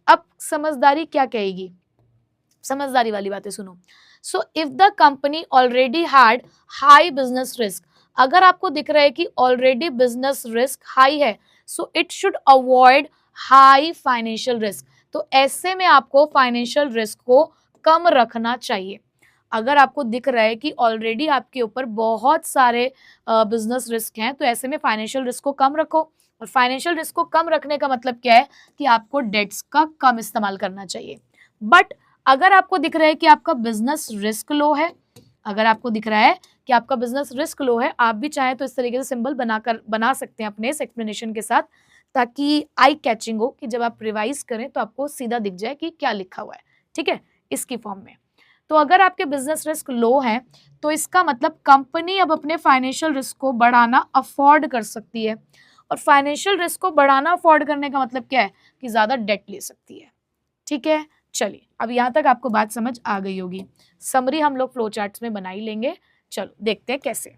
S1: अब समझदारी क्या कहेगी, समझदारी वाली बातें सुनो। सो if the company already had high business risk, अगर आपको दिख रहा है कि ऑलरेडी बिजनेस रिस्क हाई है, so it should avoid high financial risk. तो ऐसे में आपको फाइनेंशियल रिस्क को कम रखना चाहिए। अगर आपको दिख रहा है कि ऑलरेडी आपके ऊपर बहुत सारे बिजनेस रिस्क हैं, तो ऐसे में फाइनेंशियल रिस्क को कम रखो। और फाइनेंशियल रिस्क को कम रखने का मतलब क्या है? कि आपको डेट्स का कम इस्तेमाल करना चाहिए। बट अगर आपको दिख रहा है कि आपका बिजनेस रिस्क लो है, अगर आपको दिख रहा है कि आपका बिजनेस रिस्क लो है, आप भी चाहें तो इस तरीके से सिंबल बना सकते हैं अपने इस एक्सप्लेनेशन के साथ, ताकि आई कैचिंग हो, कि जब आप रिवाइज करें तो आपको सीधा दिख जाए कि क्या लिखा हुआ है। ठीक है, इसकी फॉर्म में। तो अगर आपके बिजनेस रिस्क लो है तो इसका मतलब कंपनी अब अपने फाइनेंशियल रिस्क को बढ़ाना अफोर्ड कर सकती है। और फाइनेंशियल रिस्क को बढ़ाना अफोर्ड करने का मतलब क्या है कि ज्यादा डेट ले सकती है। ठीक है, चलिए अब यहां तक आपको बात समझ आ गई होगी। समरी हम लोग फ्लो चार्ट्स में बना ही लेंगे, चलो देखते हैं कैसे।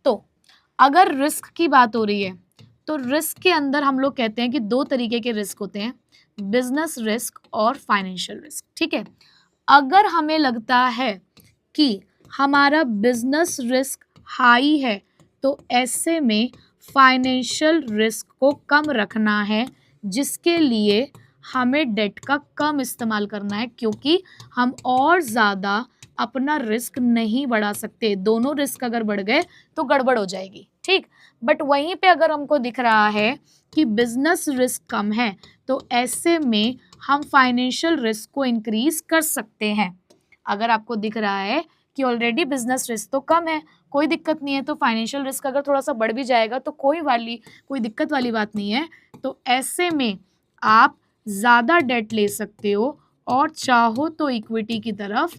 S1: तो अगर रिस्क की बात हो रही है तो रिस्क के अंदर हम लोग कहते हैं कि दो तरीके के रिस्क होते हैं, बिजनेस रिस्क और फाइनेंशियल रिस्क। ठीक है, अगर हमें लगता है कि हमारा बिजनेस रिस्क हाई है तो ऐसे में फाइनेंशियल रिस्क को कम रखना है, जिसके लिए हमें डेट का कम इस्तेमाल करना है, क्योंकि हम और ज़्यादा अपना रिस्क नहीं बढ़ा सकते। दोनों रिस्क अगर बढ़ गए तो गड़बड़ हो जाएगी। ठीक, बट वहीं पे अगर हमको दिख रहा है कि बिजनेस रिस्क कम है तो ऐसे में हम फाइनेंशियल रिस्क को इंक्रीज कर सकते हैं। अगर आपको दिख रहा है कि ऑलरेडी बिजनेस रिस्क तो कम है, कोई दिक्कत नहीं है, तो फाइनेंशियल रिस्क अगर थोड़ा सा बढ़ भी जाएगा तो कोई दिक्कत वाली बात नहीं है। तो ऐसे में आप ज़्यादा डेट ले सकते हो और चाहो तो इक्विटी की तरफ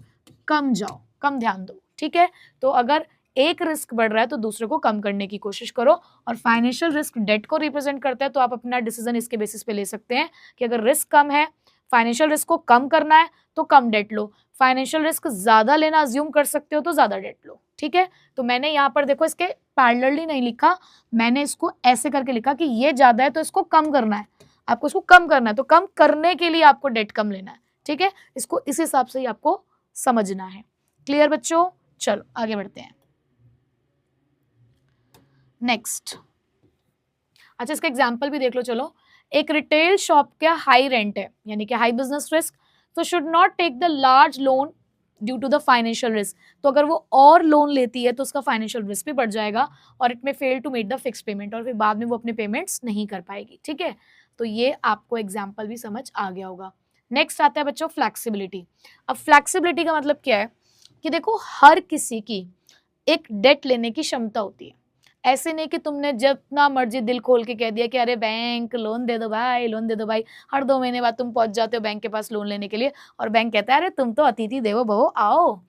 S1: कम जाओ, कम ध्यान दो। ठीक है, तो अगर एक रिस्क बढ़ रहा है तो दूसरे को कम करने की कोशिश करो, और फाइनेंशियल रिस्क डेट को रिप्रेजेंट करता है तो आप अपना डिसीजन इसके बेसिस पे ले सकते हैं कि अगर रिस्क कम है, फाइनेंशियल रिस्क को कम करना है तो कम डेट लो, फाइनेंशियल रिस्क ज्यादा लेना अज्यूम कर सकते हो तो ज्यादा डेट लो। ठीक है, तो मैंने यहाँ पर देखो इसके पैरेलली नहीं लिखा, मैंने इसको ऐसे करके लिखा कि ये ज्यादा है तो इसको कम करना है, आपको इसको कम करना है, तो कम करने के लिए आपको डेट कम लेना है। ठीक है, इसको इस हिसाब से ही आपको समझना है। क्लियर बच्चों, चलो आगे बढ़ते हैं। नेक्स्ट, अच्छा इसका एग्जांपल भी देख लो। चलो, एक रिटेल शॉप का हाई रेंट है, यानी कि हाई बिजनेस रिस्क, तो should not take the large loan due to the financial risk. तो अगर वो और लोन लेती है तो उसका फाइनेंशियल रिस्क भी बढ़ जाएगा और it may fail to make the fix payment, और फिर बाद में वो अपने पेमेंट्स नहीं कर पाएगी। ठीक है, तो ये आपको एग्जाम्पल भी समझ आ गया होगा। नेक्स्ट आता है बच्चों फ्लैक्सिबिलिटी। अब फ्लैक्सिबिलिटी का मतलब क्या है कि देखो हर किसी की एक डेट लेने की क्षमता होती है। ऐसे नहीं कि तुमने जितना मर्जी दिल खोल के कह दिया कि अरे बैंक लोन दे दो भाई, लोन दे दो भाई, हर 2 महीने बाद तुम पहुंच जाते हो बैंक के पास लोन लेने के लिए, और बैंक कहता है अरे तुम तो अतिथि देवो भव, आओ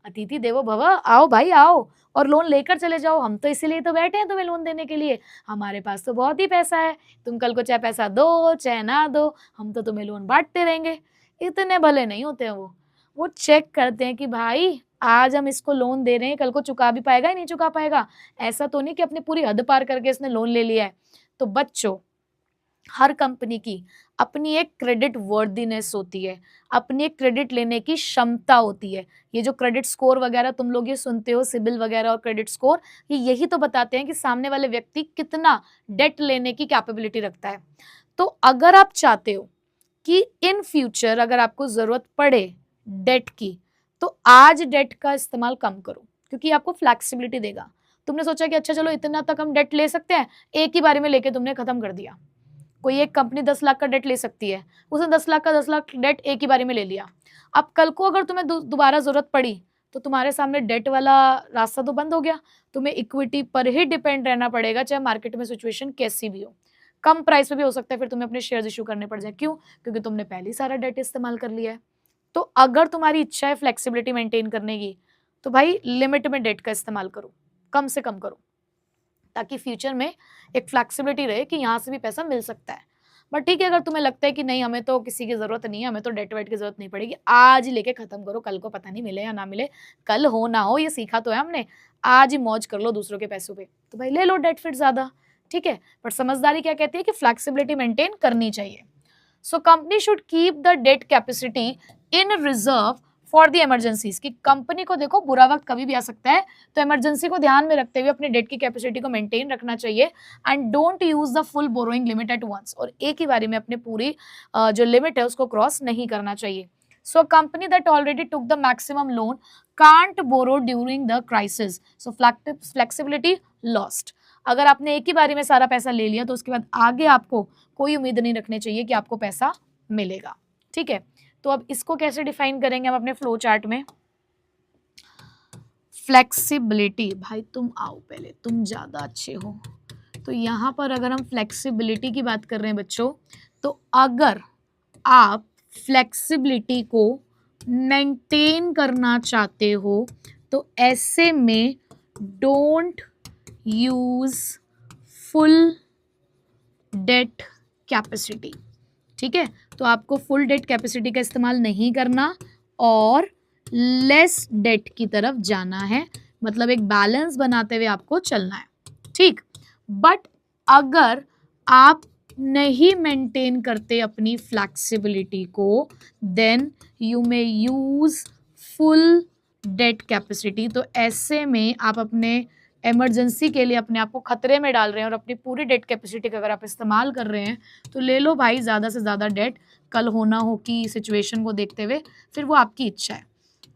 S1: अतिथि देवो भव, आओ भाई आओ और लोन लेकर चले जाओ, हम तो इसीलिए तो बैठे हैं तुम्हें लोन देने के लिए, हमारे पास तो बहुत ही पैसा है, तुम कल को चाहे पैसा दो चाहे ना दो, हम तो तुम्हें लोन बांटते रहेंगे। इतने भले नहीं होते हैं वो चेक करते हैं कि भाई आज हम इसको लोन दे रहे हैं, कल को चुका भी पाएगा या नहीं चुका पाएगा। ऐसा तो नहीं कि अपनी पूरी हद पार करके इसने लोन ले लिया है। तो बच्चों हर कंपनी की अपनी एक क्रेडिट वर्दीनेस होती है, अपनी एक क्रेडिट लेने की क्षमता होती है। ये जो क्रेडिट स्कोर वगैरह तुम लोग ये सुनते हो, सिबिल वगैरह और क्रेडिट स्कोर, ये यही तो बताते हैं कि सामने वाले व्यक्ति कितना डेट लेने की कैपेबिलिटी रखता है। तो अगर आप चाहते हो कि इन फ्यूचर अगर आपको जरूरत पड़े डेट की, तो आज डेट का इस्तेमाल कम करो, क्योंकि आपको फ्लैक्सिबिलिटी देगा। तुमने सोचा कि अच्छा चलो इतना तक हम डेट ले सकते हैं, एक ही बारे में लेके तुमने खत्म कर दिया। कोई एक कंपनी 10 लाख का डेट ले सकती है, उसने 10 लाख का 10 लाख डेट एक ही बारे में ले लिया। अब कल को अगर तुम्हें दोबारा जरूरत पड़ी तो तुम्हारे सामने डेट वाला रास्ता तो बंद हो गया, तुम्हें इक्विटी पर ही डिपेंड रहना पड़ेगा, चाहे मार्केट में सिचुएशन कैसी भी हो। कम प्राइस पे भी हो सकता है, फिर तुम्हें अपने शेयर इशू करने पड़ जाए। क्यों? क्योंकि तुमने पहले ही सारा डेट इस्तेमाल कर लिया है। तो अगर तुम्हारी इच्छा है फ्लेक्सिबिलिटी मेंटेन करने की, तो भाई लिमिट में डेट का इस्तेमाल करो, कम से कम करो, ताकि फ्यूचर में एक फ्लेक्सिबिलिटी रहे कि यहाँ से भी पैसा मिल सकता है। बट ठीक है, अगर तुम्हें लगता है कि नहीं हमें तो किसी की जरूरत नहीं है, हमें तो डेट वेट की जरूरत नहीं पड़ेगी, आज ही लेके खत्म करो, कल को पता नहीं मिले या ना मिले, कल हो ना हो ये सीखा तो है हमने, आज ही मौज कर लो दूसरों के पैसों पे, तो भाई ले लो डेट फिर ज्यादा। ठीक है, पर समझदारी क्या कहती है कि फ्लेक्सिबिलिटी मेंटेन करनी चाहिए। So company should keep the debt capacity in reserve for the emergencies, कि कंपनी को देखो बुरा वक्त कभी भी आ सकता है, तो इमरजेंसी को ध्यान में रखते हुए अपने डेट की कैपेसिटी को मेंटेन रखना चाहिए। And don't use the full borrowing limit at once, और एक ही बारी में अपने पूरी जो लिमिट है उसको क्रॉस नहीं करना चाहिए। So company that already took the maximum loan can't borrow during the crisis, so flexibility lost. अगर आपने एक ही बारी में सारा पैसा ले लिया तो उसके बाद आगे आपको कोई उम्मीद नहीं रखनी चाहिए कि आपको पैसा मिलेगा। ठीक है, तो अब इसको कैसे डिफाइन करेंगे हम अपने फ्लो चार्ट में। फ्लेक्सिबिलिटी, भाई तुम आओ पहले, तुम ज्यादा अच्छे हो। तो यहां पर अगर हम फ्लेक्सिबिलिटी की बात कर रहे हैं बच्चों, तो अगर आप फ्लेक्सिबिलिटी को मेंटेन करना चाहते हो तो ऐसे में don't use full debt capacity. ठीक है, तो आपको फुल डेट कैपेसिटी का इस्तेमाल नहीं करना और लेस डेट की तरफ जाना है, मतलब एक बैलेंस बनाते हुए आपको चलना है। ठीक, बट अगर आप नहीं मेंटेन करते अपनी फ्लेक्सिबिलिटी को, then you may use full debt capacity. तो ऐसे में आप अपने इमरजेंसी के लिए अपने आप को खतरे में डाल रहे हैं और अपनी पूरी डेट कैपेसिटी का अगर आप इस्तेमाल कर रहे हैं तो ले लो भाई ज़्यादा से ज़्यादा डेट, कल होना हो कि सिचुएशन को देखते हुए, फिर वो आपकी इच्छा है।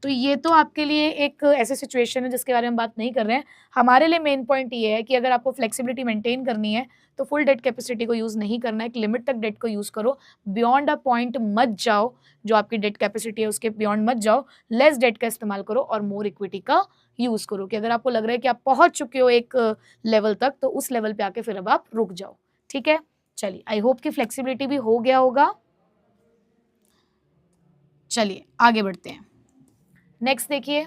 S1: तो ये तो आपके लिए एक ऐसी सिचुएशन है जिसके बारे में बात नहीं कर रहे हैं। हमारे लिए मेन पॉइंट ये है कि अगर आपको फ्लेक्सिबिलिटी मेंटेन करनी है तो फुल डेट कैपेसिटी को यूज़ नहीं करना है, एक लिमिट तक डेट को यूज़ करो, बियॉन्ड अ पॉइंट मत जाओ, जो आपकी डेट कैपेसिटी है उसके बियॉन्ड मत जाओ, लेस डेट का इस्तेमाल करो और मोर इक्विटी का यूज़ करो, कि अगर आपको लग रहा है कि आप पहुंच चुके हो एक लेवल तक तो उस लेवल पे आके फिर अब आप रुक जाओ। ठीक है, चलिए आई होप कि फ्लेक्सिबिलिटी भी हो गया होगा। चलिए आगे बढ़ते हैं। नेक्स्ट देखिए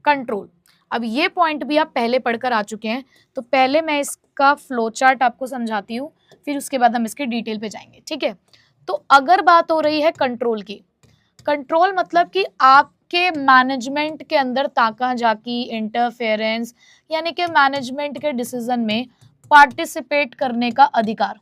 S1: कंट्रोल। अब ये पॉइंट भी आप पहले पढ़कर आ चुके हैं, तो पहले मैं इसका फ्लो चार्ट आपको समझाती हूँ, फिर उसके बाद हम इसके डिटेल पे जाएंगे। ठीक है, तो अगर बात हो रही है कंट्रोल की, कंट्रोल मतलब कि आपके मैनेजमेंट के अंदर ताका झाकी, इंटरफेरेंस, यानी कि मैनेजमेंट के डिसीजन में पार्टिसिपेट करने का अधिकार।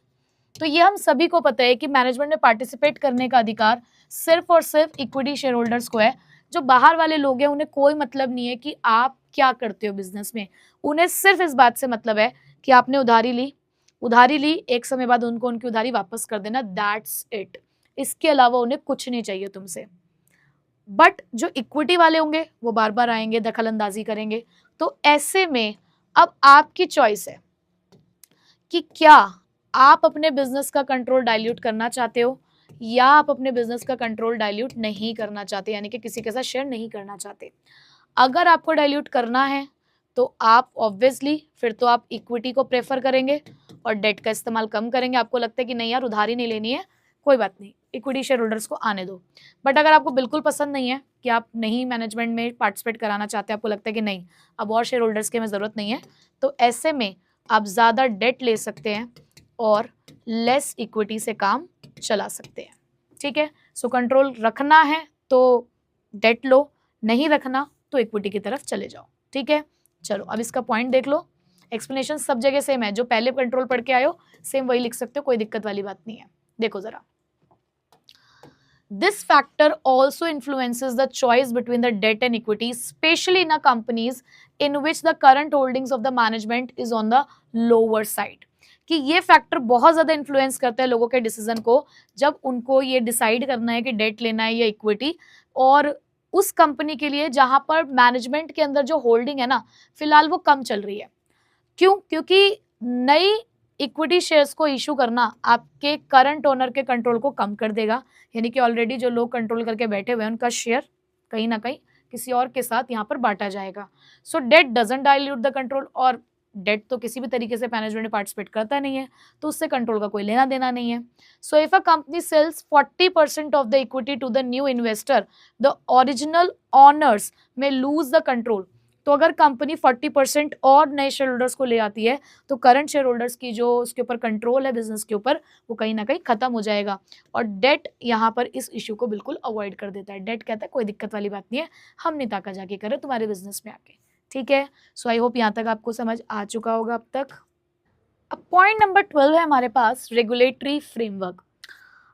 S1: तो ये हम सभी को पता है कि मैनेजमेंट में पार्टिसिपेट करने का अधिकार सिर्फ और सिर्फ इक्विटी शेयर होल्डर्स को है। जो बाहर वाले लोग हैं उन्हें कोई मतलब नहीं है कि आप क्या करते हो बिजनेस में, उन्हें सिर्फ इस बात से मतलब है कि आपने उधारी ली, एक समय बाद उनको उनकी उधारी वापस कर देना, दैट्स इट। इसके अलावा उन्हें कुछ नहीं चाहिए तुमसे। बट जो इक्विटी वाले होंगे वो बार बार आएंगे, दखल अंदाजी करेंगे। तो ऐसे में अब आपकी चॉइस है कि क्या आप अपने बिजनेस का कंट्रोल डाइल्यूट करना चाहते हो या आप अपने बिजनेस का कंट्रोल डाइल्यूट नहीं करना चाहते, यानी कि किसी के साथ शेयर नहीं करना चाहते। अगर आपको डाइल्यूट करना है तो आप ऑब्वियसली फिर तो आप इक्विटी को प्रेफर करेंगे और डेट का इस्तेमाल कम करेंगे। आपको लगता है कि नहीं यार उधारी नहीं लेनी है, कोई बात नहीं, इक्विटी शेयर होल्डर्स को आने दो। बट अगर आपको बिल्कुल पसंद नहीं है कि आप नहीं मैनेजमेंट में पार्टिसिपेट कराना चाहते, आपको लगता है कि नहीं अब और शेयर होल्डर्स की हमें ज़रूरत नहीं है, तो ऐसे में आप ज़्यादा डेट ले सकते हैं और लेस इक्विटी से काम चला सकते हैं। ठीक है, सो कंट्रोल रखना है तो डेट लो, नहीं रखना तो इक्विटी की तरफ चले जाओ। ठीक है, चलो अब इसका पॉइंट देख लो। एक्सप्लेनेशन सब जगह सेम है, जो पहले कंट्रोल पढ़ के आयो सेम वही लिख सकते हो, कोई दिक्कत वाली बात नहीं है। देखो जरा, this factor also influences the choice between the debt and equity, especially in a companies in which the current holdings of the management is on the lower side। कि ये फैक्टर बहुत ज़्यादा इन्फ्लुएंस करता है लोगों के डिसीजन को, जब उनको ये डिसाइड करना है कि डेट लेना है या इक्विटी, और उस कंपनी के लिए जहां पर मैनेजमेंट के अंदर जो होल्डिंग है ना फिलहाल वो कम चल रही है। क्यों? क्योंकि नई इक्विटी शेयर्स को इशू करना आपके करंट ओनर के कंट्रोल को कम कर देगा, यानी कि ऑलरेडी जो लोग कंट्रोल करके बैठे हुए हैं उनका शेयर कहीं ना कहीं किसी और के साथ यहाँ पर बांटा जाएगा। So debt doesn't dilute the control, और डेट तो किसी भी तरीके से मैनेजमेंट में पार्टिसिपेट करता नहीं है, तो उससे कंट्रोल का कोई लेना देना नहीं है। So if a company sells 40% of the equity to the new investor, the original owners may lose the control. तो अगर कंपनी 40% और नए शेयर होल्डर्स को ले आती है तो करंट शेयर होल्डर्स की जो उसके ऊपर कंट्रोल है बिजनेस के ऊपर वो कहीं ना कहीं खत्म हो जाएगा, और डेट यहाँ पर इस इश्यू को बिल्कुल अवॉइड कर देता है। डेट कहता है कोई दिक्कत वाली बात नहीं है, हम नहीं ताका जाके करें तुम्हारे बिजनेस में आके। ठीक है, सो आई होप यहाँ तक आपको समझ आ चुका होगा अब तक। अब पॉइंट नंबर 12 है हमारे पास रेगुलेटरी फ्रेमवर्क।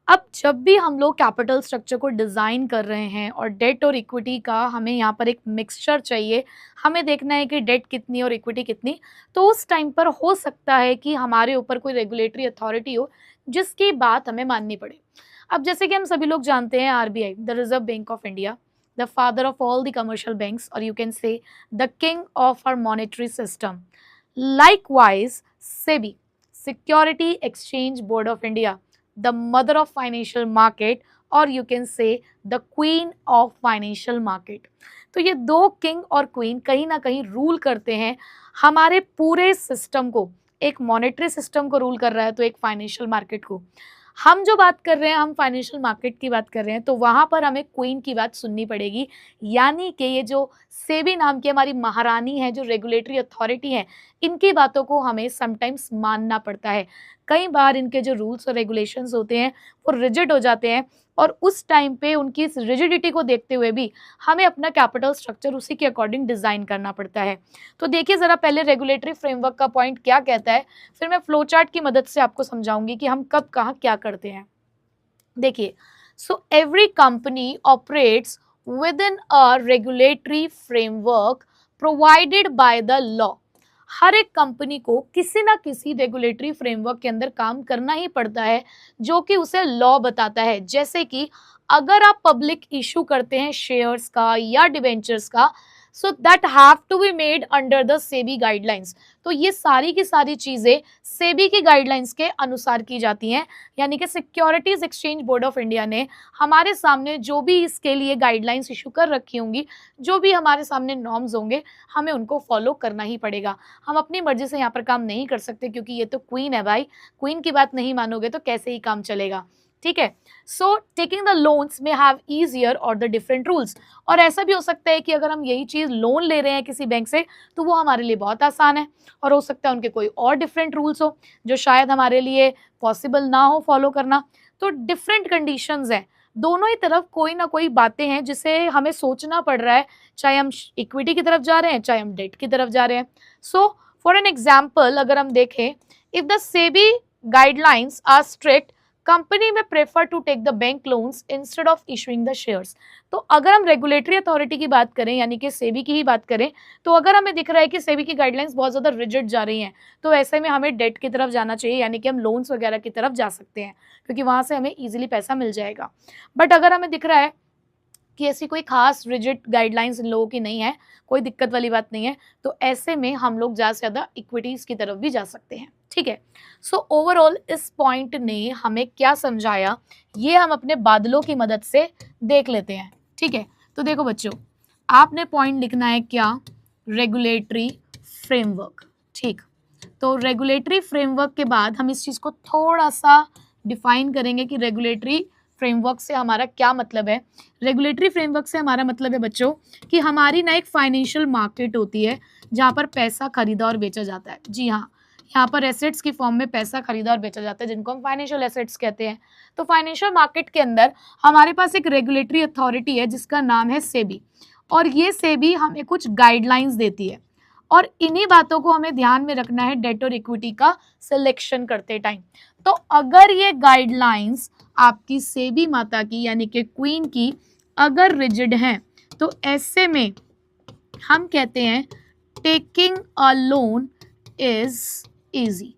S1: अब जब भी हम लोग कैपिटल स्ट्रक्चर को डिज़ाइन कर रहे हैं और डेट और इक्विटी का हमें यहाँ पर एक मिक्सचर चाहिए, हमें देखना है कि डेट कितनी और इक्विटी कितनी, तो उस टाइम पर हो सकता है कि हमारे ऊपर कोई रेगुलेटरी अथॉरिटी हो जिसकी बात हमें माननी पड़े। अब जैसे कि हम सभी लोग जानते हैं RBI, the Reserve Bank of India, the father of all the commercial banks, और you can say the king of our monetary system. Likewise SEBI, Security Exchange Board of India, the mother of financial market, और you can say the queen of financial market। तो ये दो किंग और क्वीन कहीं ना कहीं रूल करते हैं हमारे पूरे सिस्टम को। एक मॉनेटरी सिस्टम को रूल कर रहा है तो एक फाइनेंशियल मार्केट को। हम जो बात कर रहे हैं, हम फाइनेंशियल मार्केट की बात कर रहे हैं, तो वहां पर हमें क्वीन की बात सुननी पड़ेगी, यानी कि ये जो सेबी नाम की हमारी महारानी है, जो रेगुलेटरी अथॉरिटी है, इनकी बातों को हमें समटाइम्स मानना पड़ता है। कई बार इनके जो रूल्स और रेगुलेशंस होते हैं वो रिजिड हो जाते हैं, और उस टाइम पे उनकी इस रिजिडिटी को देखते हुए भी हमें अपना कैपिटल स्ट्रक्चर उसी के अकॉर्डिंग डिजाइन करना पड़ता है। तो देखिए जरा पहले रेगुलेटरी फ्रेमवर्क का पॉइंट क्या कहता है, फिर मैं फ्लो चार्ट की मदद से आपको समझाऊंगी कि हम कब कहाँ क्या करते हैं। देखिए, so every company operates within a regulatory framework provided by the law. हर एक कंपनी को किसी ना किसी रेगुलेटरी फ्रेमवर्क के अंदर काम करना ही पड़ता है, जो कि उसे लॉ बताता है। जैसे कि अगर आप पब्लिक इशू करते हैं शेयर्स का या डिवेंचर्स का, so that have to be made under the SEBI guidelines. तो ये सारी की सारी चीजें सेबी की गाइडलाइंस के अनुसार की जाती हैं, यानी कि securities exchange Board of India ने हमारे सामने जो भी इसके लिए गाइडलाइंस इशू कर रखी होंगी, जो भी हमारे सामने नॉर्म्स होंगे, हमें उनको फॉलो करना ही पड़ेगा। हम अपनी मर्जी से यहाँ पर काम नहीं कर सकते, क्योंकि ये तो क्वीन है भाई, क्वीन की बात नहीं मानोगे तो कैसे ही काम चलेगा। ठीक है, सो टेकिंग द लोन्स में हैव ईजियर और द डिफरेंट रूल्स। और ऐसा भी हो सकता है कि अगर हम यही चीज लोन ले रहे हैं किसी बैंक से, तो वो हमारे लिए बहुत आसान है, और हो सकता है उनके कोई और डिफरेंट रूल्स हो जो शायद हमारे लिए पॉसिबल ना हो फॉलो करना। तो डिफरेंट कंडीशंस हैं, दोनों ही तरफ कोई ना कोई बातें हैं जिसे हमें सोचना पड़ रहा है, चाहे हम इक्विटी की तरफ जा रहे हैं, चाहे हम डेट की तरफ जा रहे हैं। सो फॉर एन एग्जाम्पल अगर हम देखें, if the SEBI guidelines are strict, company में prefer to take the bank loans instead of issuing the shares. तो अगर हम रेगुलेटरी अथॉरिटी की बात करें, यानी कि सेबी की ही बात करें, तो अगर हमें दिख रहा है कि सेबी की गाइडलाइंस बहुत ज्यादा रिजिड जा रही हैं, तो ऐसे में हमें डेट की तरफ जाना चाहिए, यानी कि हम लोन्स वगैरह की तरफ जा सकते हैं, क्योंकि वहां से हमें इजीली पैसा मिल जाएगा। बट अगर हमें दिख रहा है कि ऐसी कोई खास रिजिड गाइडलाइंस इन लोगों की नहीं है, कोई दिक्कत वाली बात नहीं है, तो ऐसे में हम लोग ज़्यादा से ज़्यादा इक्विटीज़ की तरफ भी जा सकते हैं। ठीक है, सो ओवरऑल इस पॉइंट ने हमें क्या समझाया, ये हम अपने बादलों की मदद से देख लेते हैं। ठीक है, तो देखो बच्चों, आपने पॉइंट लिखना है क्या, रेगुलेटरी फ्रेमवर्क। ठीक, तो रेगुलेटरी फ्रेमवर्क के बाद हम इस चीज़ को थोड़ा सा डिफाइन करेंगे कि रेगुलेटरी फ्रेमवर्क से हमारा क्या मतलब है। रेगुलेटरी फ्रेमवर्क से हमारा मतलब है बच्चों कि हमारी ना एक फाइनेंशियल मार्केट होती है जहाँ पर पैसा खरीदा और बेचा जाता है। जी हाँ, यहाँ पर एसेट्स की फॉर्म में पैसा खरीदा और बेचा जाता है, जिनको हम फाइनेंशियल एसेट्स कहते हैं। तो फाइनेंशियल मार्केट के अंदर हमारे पास एक रेगुलेटरी अथॉरिटी है जिसका नाम है सेबी, और ये सेबी हमें कुछ गाइडलाइंस देती है, और इन्हीं बातों को हमें ध्यान में रखना है डेट और इक्विटी का सिलेक्शन करते टाइम। तो अगर ये गाइडलाइंस आपकी सेबी माता की, यानी कि क्वीन की, अगर रिजिड हैं, तो ऐसे में हम कहते हैं taking a loan is easy.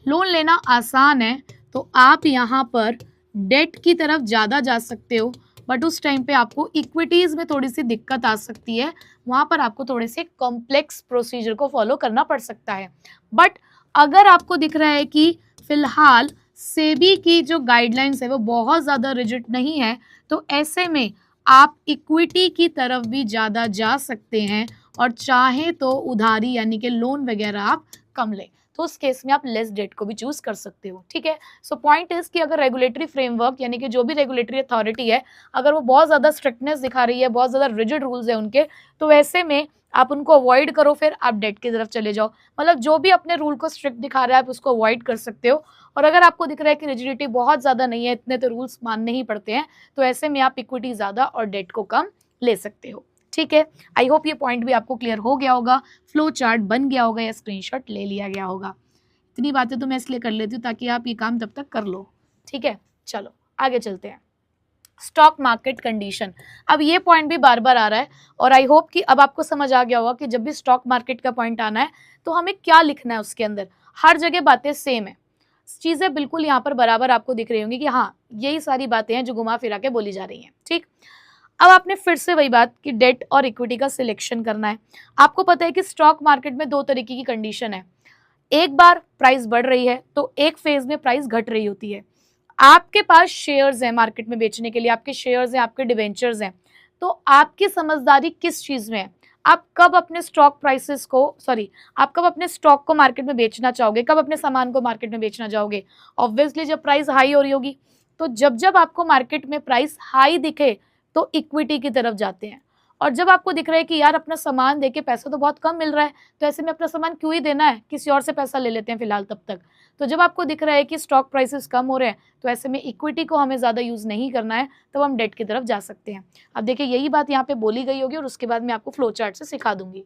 S1: Loan लेना आसान है, तो आप यहाँ पर डेट की तरफ ज़्यादा जा सकते हो, बट उस टाइम पे आपको इक्विटीज़ में थोड़ी सी दिक्कत आ सकती है, वहाँ पर आपको थोड़े से कॉम्प्लेक्स प्रोसीजर को फॉलो करना पड़ सकता है। बट अगर आपको दिख रहा है कि फिलहाल सेबी की जो गाइडलाइंस है वो बहुत ज़्यादा रिजिड नहीं है, तो ऐसे में आप इक्विटी की तरफ भी ज़्यादा जा सकते हैं, और चाहे तो उधारी यानी कि लोन वगैरह आप कम लें, तो उस केस में आप लेस डेट को भी चूज कर सकते हो। ठीक है, सो पॉइंट इज कि अगर रेगुलेटरी फ्रेमवर्क यानी कि जो भी रेगुलेटरी अथॉरिटी है, अगर वो बहुत ज़्यादा स्ट्रिक्टनेस दिखा रही है, बहुत ज़्यादा रिजिड रूल्स है उनके, तो ऐसे में आप उनको अवॉइड करो, फिर आप डेट की तरफ चले जाओ। मतलब जो भी अपने रूल को स्ट्रिक्ट दिखा रहा है आप उसको अवॉइड कर सकते हो, और अगर आपको दिख रहा है कि रिजिडिटी बहुत ज़्यादा नहीं है, इतने तो रूल्स मानने ही पड़ते हैं, तो ऐसे में आप इक्विटी ज़्यादा और डेट को कम ले सकते हो। ठीक है, आई होप ये पॉइंट भी आपको क्लियर हो गया होगा, फ्लो चार्ट बन गया होगा या स्क्रीनशॉट ले लिया गया होगा। इतनी बातें तो मैं इसलिए कर लेती हूँ ताकि आप ये काम तब तक कर लो। ठीक है, चलो आगे चलते हैं। स्टॉक मार्केट कंडीशन, अब ये पॉइंट भी बार बार आ रहा है, और आई होप कि अब आपको समझ आ गया होगा कि जब भी स्टॉक मार्केट का पॉइंट आना है तो हमें क्या लिखना है उसके अंदर। हर जगह बातें सेम है, चीज़ें बिल्कुल यहाँ पर बराबर आपको दिख रही होंगी कि हाँ यही सारी बातें हैं जो घुमा फिरा के बोली जा रही हैं। ठीक, अब आपने फिर से वही बात कि डेट और इक्विटी का सिलेक्शन करना है। आपको पता है कि स्टॉक मार्केट में दो तरीके की कंडीशन है, एक बार प्राइस बढ़ रही है तो एक फेज में प्राइस घट रही होती है। आपके पास शेयर्स हैं मार्केट में बेचने के लिए, आपके शेयर्स हैं, आपके डिवेंचर्स हैं, तो आपकी समझदारी किस चीज में है, आप कब अपने स्टॉक प्राइसेस को आप कब अपने स्टॉक को मार्केट में बेचना चाहोगे, कब अपने सामान को मार्केट में बेचना चाहोगे? ऑब्वियसली जब प्राइस हाई हो रही होगी। तो जब जब आपको मार्केट में प्राइस हाई दिखे तो इक्विटी की तरफ जाते हैं, और जब आपको दिख रहा है कि यार अपना सामान देके पैसा तो बहुत कम मिल रहा है, तो ऐसे में अपना सामान क्यों ही देना है, किसी और से पैसा ले लेते हैं फिलहाल तब तक। तो जब आपको दिख रहा है कि स्टॉक प्राइसेस कम हो रहे हैं, तो ऐसे में इक्विटी को हमें ज़्यादा यूज़ नहीं करना है, तो हम डेट की तरफ जा सकते हैं। अब देखिए यही बात यहाँ पे बोली गई होगी और उसके बाद मैं आपको फ्लो चार्ट से सिखा दूंगी।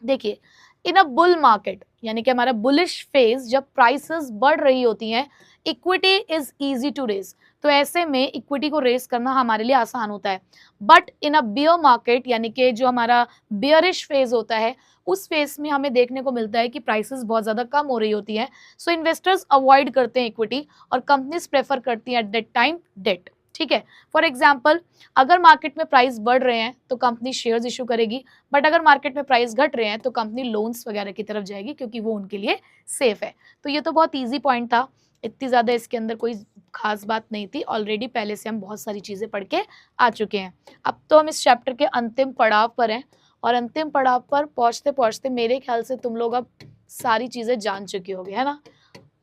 S1: देखिए, इन अ बुल मार्केट, यानी कि हमारा बुलिश फेज, जब प्राइसेस बढ़ रही होती हैं, equity is easy to raise, तो ऐसे में इक्विटी को रेज करना हमारे लिए आसान होता है। But in a beer market, यानी कि जो हमारा बियरिश फेज होता है, उस फेज में हमें देखने को मिलता है कि प्राइसेस बहुत ज़्यादा कम हो रही होती हैं, सो इन्वेस्टर्स अवॉइड करते हैं इक्विटी और कंपनीज प्रेफर करती हैं एट दैट टाइम डेट। ठीक है, फॉर एग्जाम्पल अगर मार्केट में प्राइस बढ़ रहे हैं तो कंपनी शेयर्स इशू करेगी, बट अगर मार्केट में प्राइस घट रहे हैं तो कंपनी लोन्स वगैरह की तरफ जाएगी, क्योंकि वो उनके लिए सेफ है। तो ये तो बहुत ईजी पॉइंट था, इतनी ज़्यादा इसके अंदर कोई खास बात नहीं थी, ऑलरेडी पहले से हम बहुत सारी चीज़ें पढ़ के आ चुके हैं। अब तो हम इस चैप्टर के अंतिम पड़ाव पर हैं, और अंतिम पड़ाव पर पहुँचते पहुँचते मेरे ख्याल से तुम लोग अब सारी चीज़ें जान चुके होगे, है ना।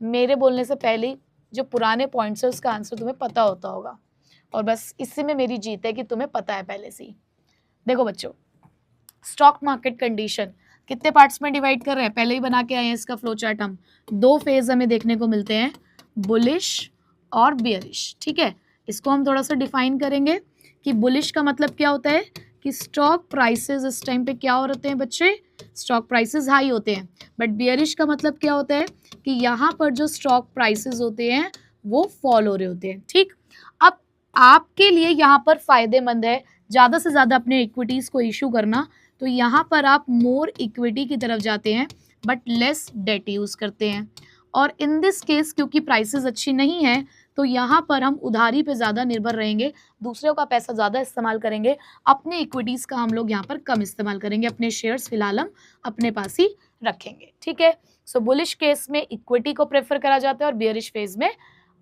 S1: मेरे बोलने से पहले जो पुराने पॉइंट्स है उसका आंसर तुम्हें पता होता होगा, और बस इसी में मेरी जीत है कि तुम्हें पता है पहले से ही। देखो बच्चों, स्टॉक मार्केट कंडीशन कितने पार्ट्स में डिवाइड कर रहे हैं, पहले ही बना के आए हैं इसका फ्लो चार्ट। हम दो फेज हमें देखने को मिलते हैं, बुलिश और बियरिश। ठीक है, इसको हम थोड़ा सा डिफाइन करेंगे कि बुलिश का मतलब क्या होता है कि स्टॉक प्राइसेस इस टाइम पे क्या होते हैं बच्चे, स्टॉक प्राइसेस हाई होते हैं। बट बियरिश का मतलब क्या होता है कि यहाँ पर जो स्टॉक प्राइसेस होते हैं वो फॉल हो रहे होते हैं। ठीक, अब आपके लिए यहाँ पर फायदेमंद है ज़्यादा से ज़्यादा अपने इक्विटीज़ को इशू करना, तो यहाँ पर आप मोर इक्विटी की तरफ जाते हैं बट लेस डेट यूज़ करते हैं। और इन दिस केस क्योंकि प्राइसेस अच्छी नहीं है, तो यहाँ पर हम उधारी पे ज़्यादा निर्भर रहेंगे, दूसरों का पैसा ज़्यादा इस्तेमाल करेंगे, अपने इक्विटीज़ का हम लोग यहाँ पर कम इस्तेमाल करेंगे, अपने शेयर्स फिलहाल हम अपने पास ही रखेंगे। ठीक है, सो बुलिश केस में इक्विटी को प्रेफर करा जाता है और बियरिश फेज में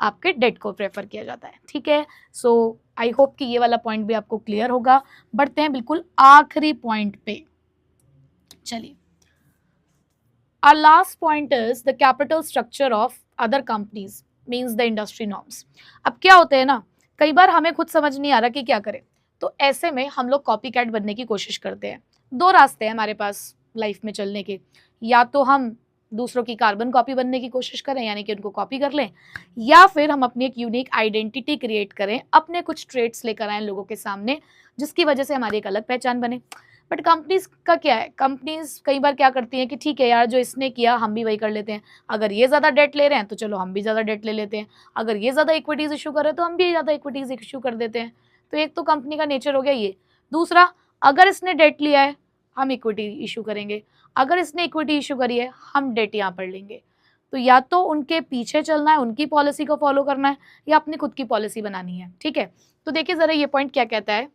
S1: आपके डेट को प्रेफर किया जाता है। ठीक है, सो आई होप कि ये वाला पॉइंट भी आपको क्लियर होगा। बढ़ते हैं बिल्कुल आखिरी पॉइंट पे। चलिए, our last point is the capital structure of other companies means the industry norms। अब क्या होते हैं ना, कई बार हमें खुद समझ नहीं आ रहा कि क्या करें, तो ऐसे में हम लोग कॉपी कैट बनने की कोशिश करते हैं। दो रास्ते हैं हमारे पास लाइफ में चलने के, या तो हम दूसरों की कार्बन कॉपी बनने की कोशिश करें, यानी कि उनको कॉपी कर लें, या फिर हम अपनी एक यूनिक आइडेंटिटी क्रिएट करें, अपने कुछ ट्रेट्स लेकर आएं लोगों के सामने, जिसकी वजह से हमारी एक अलग पहचान बने। बट कंपनीज का क्या है, कंपनीज कई बार क्या करती हैं कि ठीक है यार, जो इसने किया हम भी वही कर लेते हैं, अगर ये ज़्यादा डेट ले रहे हैं तो चलो हम भी ज़्यादा डेट ले लेते हैं, अगर ये ज़्यादा इक्विटीज़ इशू कर रहे हैं तो हम भी ज़्यादा इक्विटीज़ इशू कर देते हैं। तो एक तो कंपनी का नेचर हो गया ये। दूसरा, अगर इसने डेट लिया है हम इक्विटी इशू करेंगे, अगर इसने इक्विटी इशू करी है हम डेट यहाँ पर लेंगे। तो या तो उनके पीछे चलना है, उनकी पॉलिसी को फॉलो करना है, या अपनी खुद की पॉलिसी बनानी है। ठीक है, तो देखिए ज़रा ये पॉइंट क्या कहता है,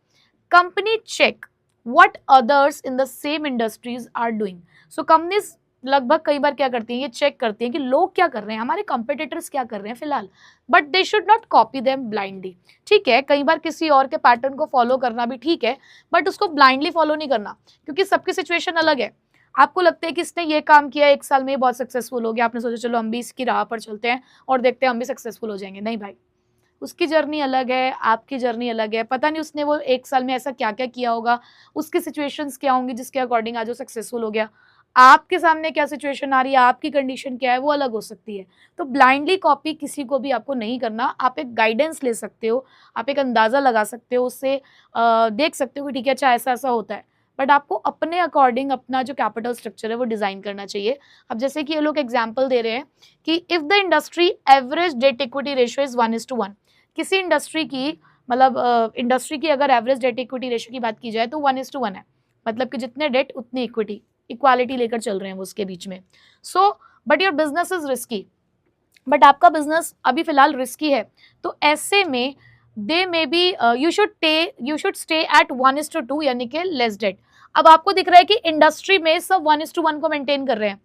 S1: company cheque what others in the same industries are doing। so companies लगभग कई बार क्या करती हैं, ये चेक करती हैं कि लोग क्या कर रहे हैं, हमारे कंपेटिटर्स क्या कर रहे हैं फिलहाल, but they should not copy them blindly. ठीक है, कई बार किसी और के पैटर्न को फॉलो करना भी ठीक है, बट उसको ब्लाइंडली फॉलो नहीं करना, क्योंकि सबकी सिचुएशन अलग है। आपको लगता है कि इसने ये काम किया, एक साल में ये बहुत सक्सेसफुल हो गया, आपने सोचा चलो हम भी इसकी राह पर चलते हैं और देखते हैं हम भी सक्सेसफुल हो जाएंगे। नहीं भाई, उसकी जर्नी अलग है, आपकी जर्नी अलग है। पता नहीं उसने वो एक साल में ऐसा क्या क्या किया होगा, उसकी सिचुएशंस क्या होंगी जिसके अकॉर्डिंग आज वो सक्सेसफुल हो गया। आपके सामने क्या सिचुएशन आ रही है, आपकी कंडीशन क्या है, वो अलग हो सकती है। तो ब्लाइंडली कॉपी किसी को भी आपको नहीं करना। आप एक गाइडेंस ले सकते हो, आप एक अंदाज़ा लगा सकते हो, उससे देख सकते हो कि ठीक है अच्छा ऐसा ऐसा होता है, बट आपको अपने अकॉर्डिंग अपना जो कैपिटल स्ट्रक्चर है वो डिज़ाइन करना चाहिए। अब जैसे कि ये लोग एग्जाम्पल दे रहे हैं कि if the industry average debt equity ratio is 1:1, किसी इंडस्ट्री की मतलब इंडस्ट्री की अगर एवरेज डेट इक्विटी रेशियो की बात की जाए तो 1:1 है, मतलब कि जितने डेट उतनी इक्विटी, इक्वालिटी लेकर चल रहे हैं वो उसके बीच में। So but your business is risky, but आपका बिजनेस अभी फिलहाल रिस्की है, तो ऐसे में they maybe you should stay at 1:2, यानी कि लेस डेट। अब आपको दिख रहा है कि इंडस्ट्री में सब 1:1 को मेंटेन कर रहे हैं,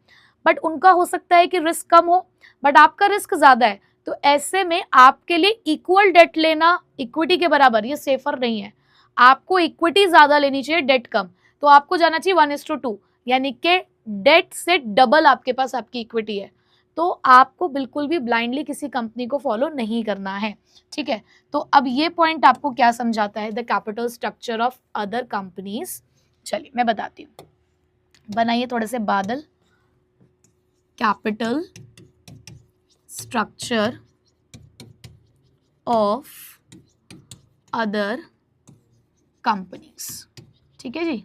S1: बट उनका हो सकता है कि रिस्क कम हो, बट आपका रिस्क ज़्यादा है। तो ऐसे में आपके लिए इक्वल डेट लेना इक्विटी के बराबर ये सेफर नहीं है, आपको इक्विटी ज़्यादा लेनी चाहिए, डेट कम। तो आपको जाना चाहिए 1:2, यानी कि डेट से डबल आपके पास आपकी इक्विटी है। तो आपको बिल्कुल भी ब्लाइंडली किसी कंपनी को फॉलो नहीं करना है, ठीक है। तो अब ये पॉइंट आपको क्या समझाता है, the capital structure of other companies. चलिए मैं बताती हूँ, बनाइए थोड़े से बादल। Capital structure of other companies, ठीक है जी।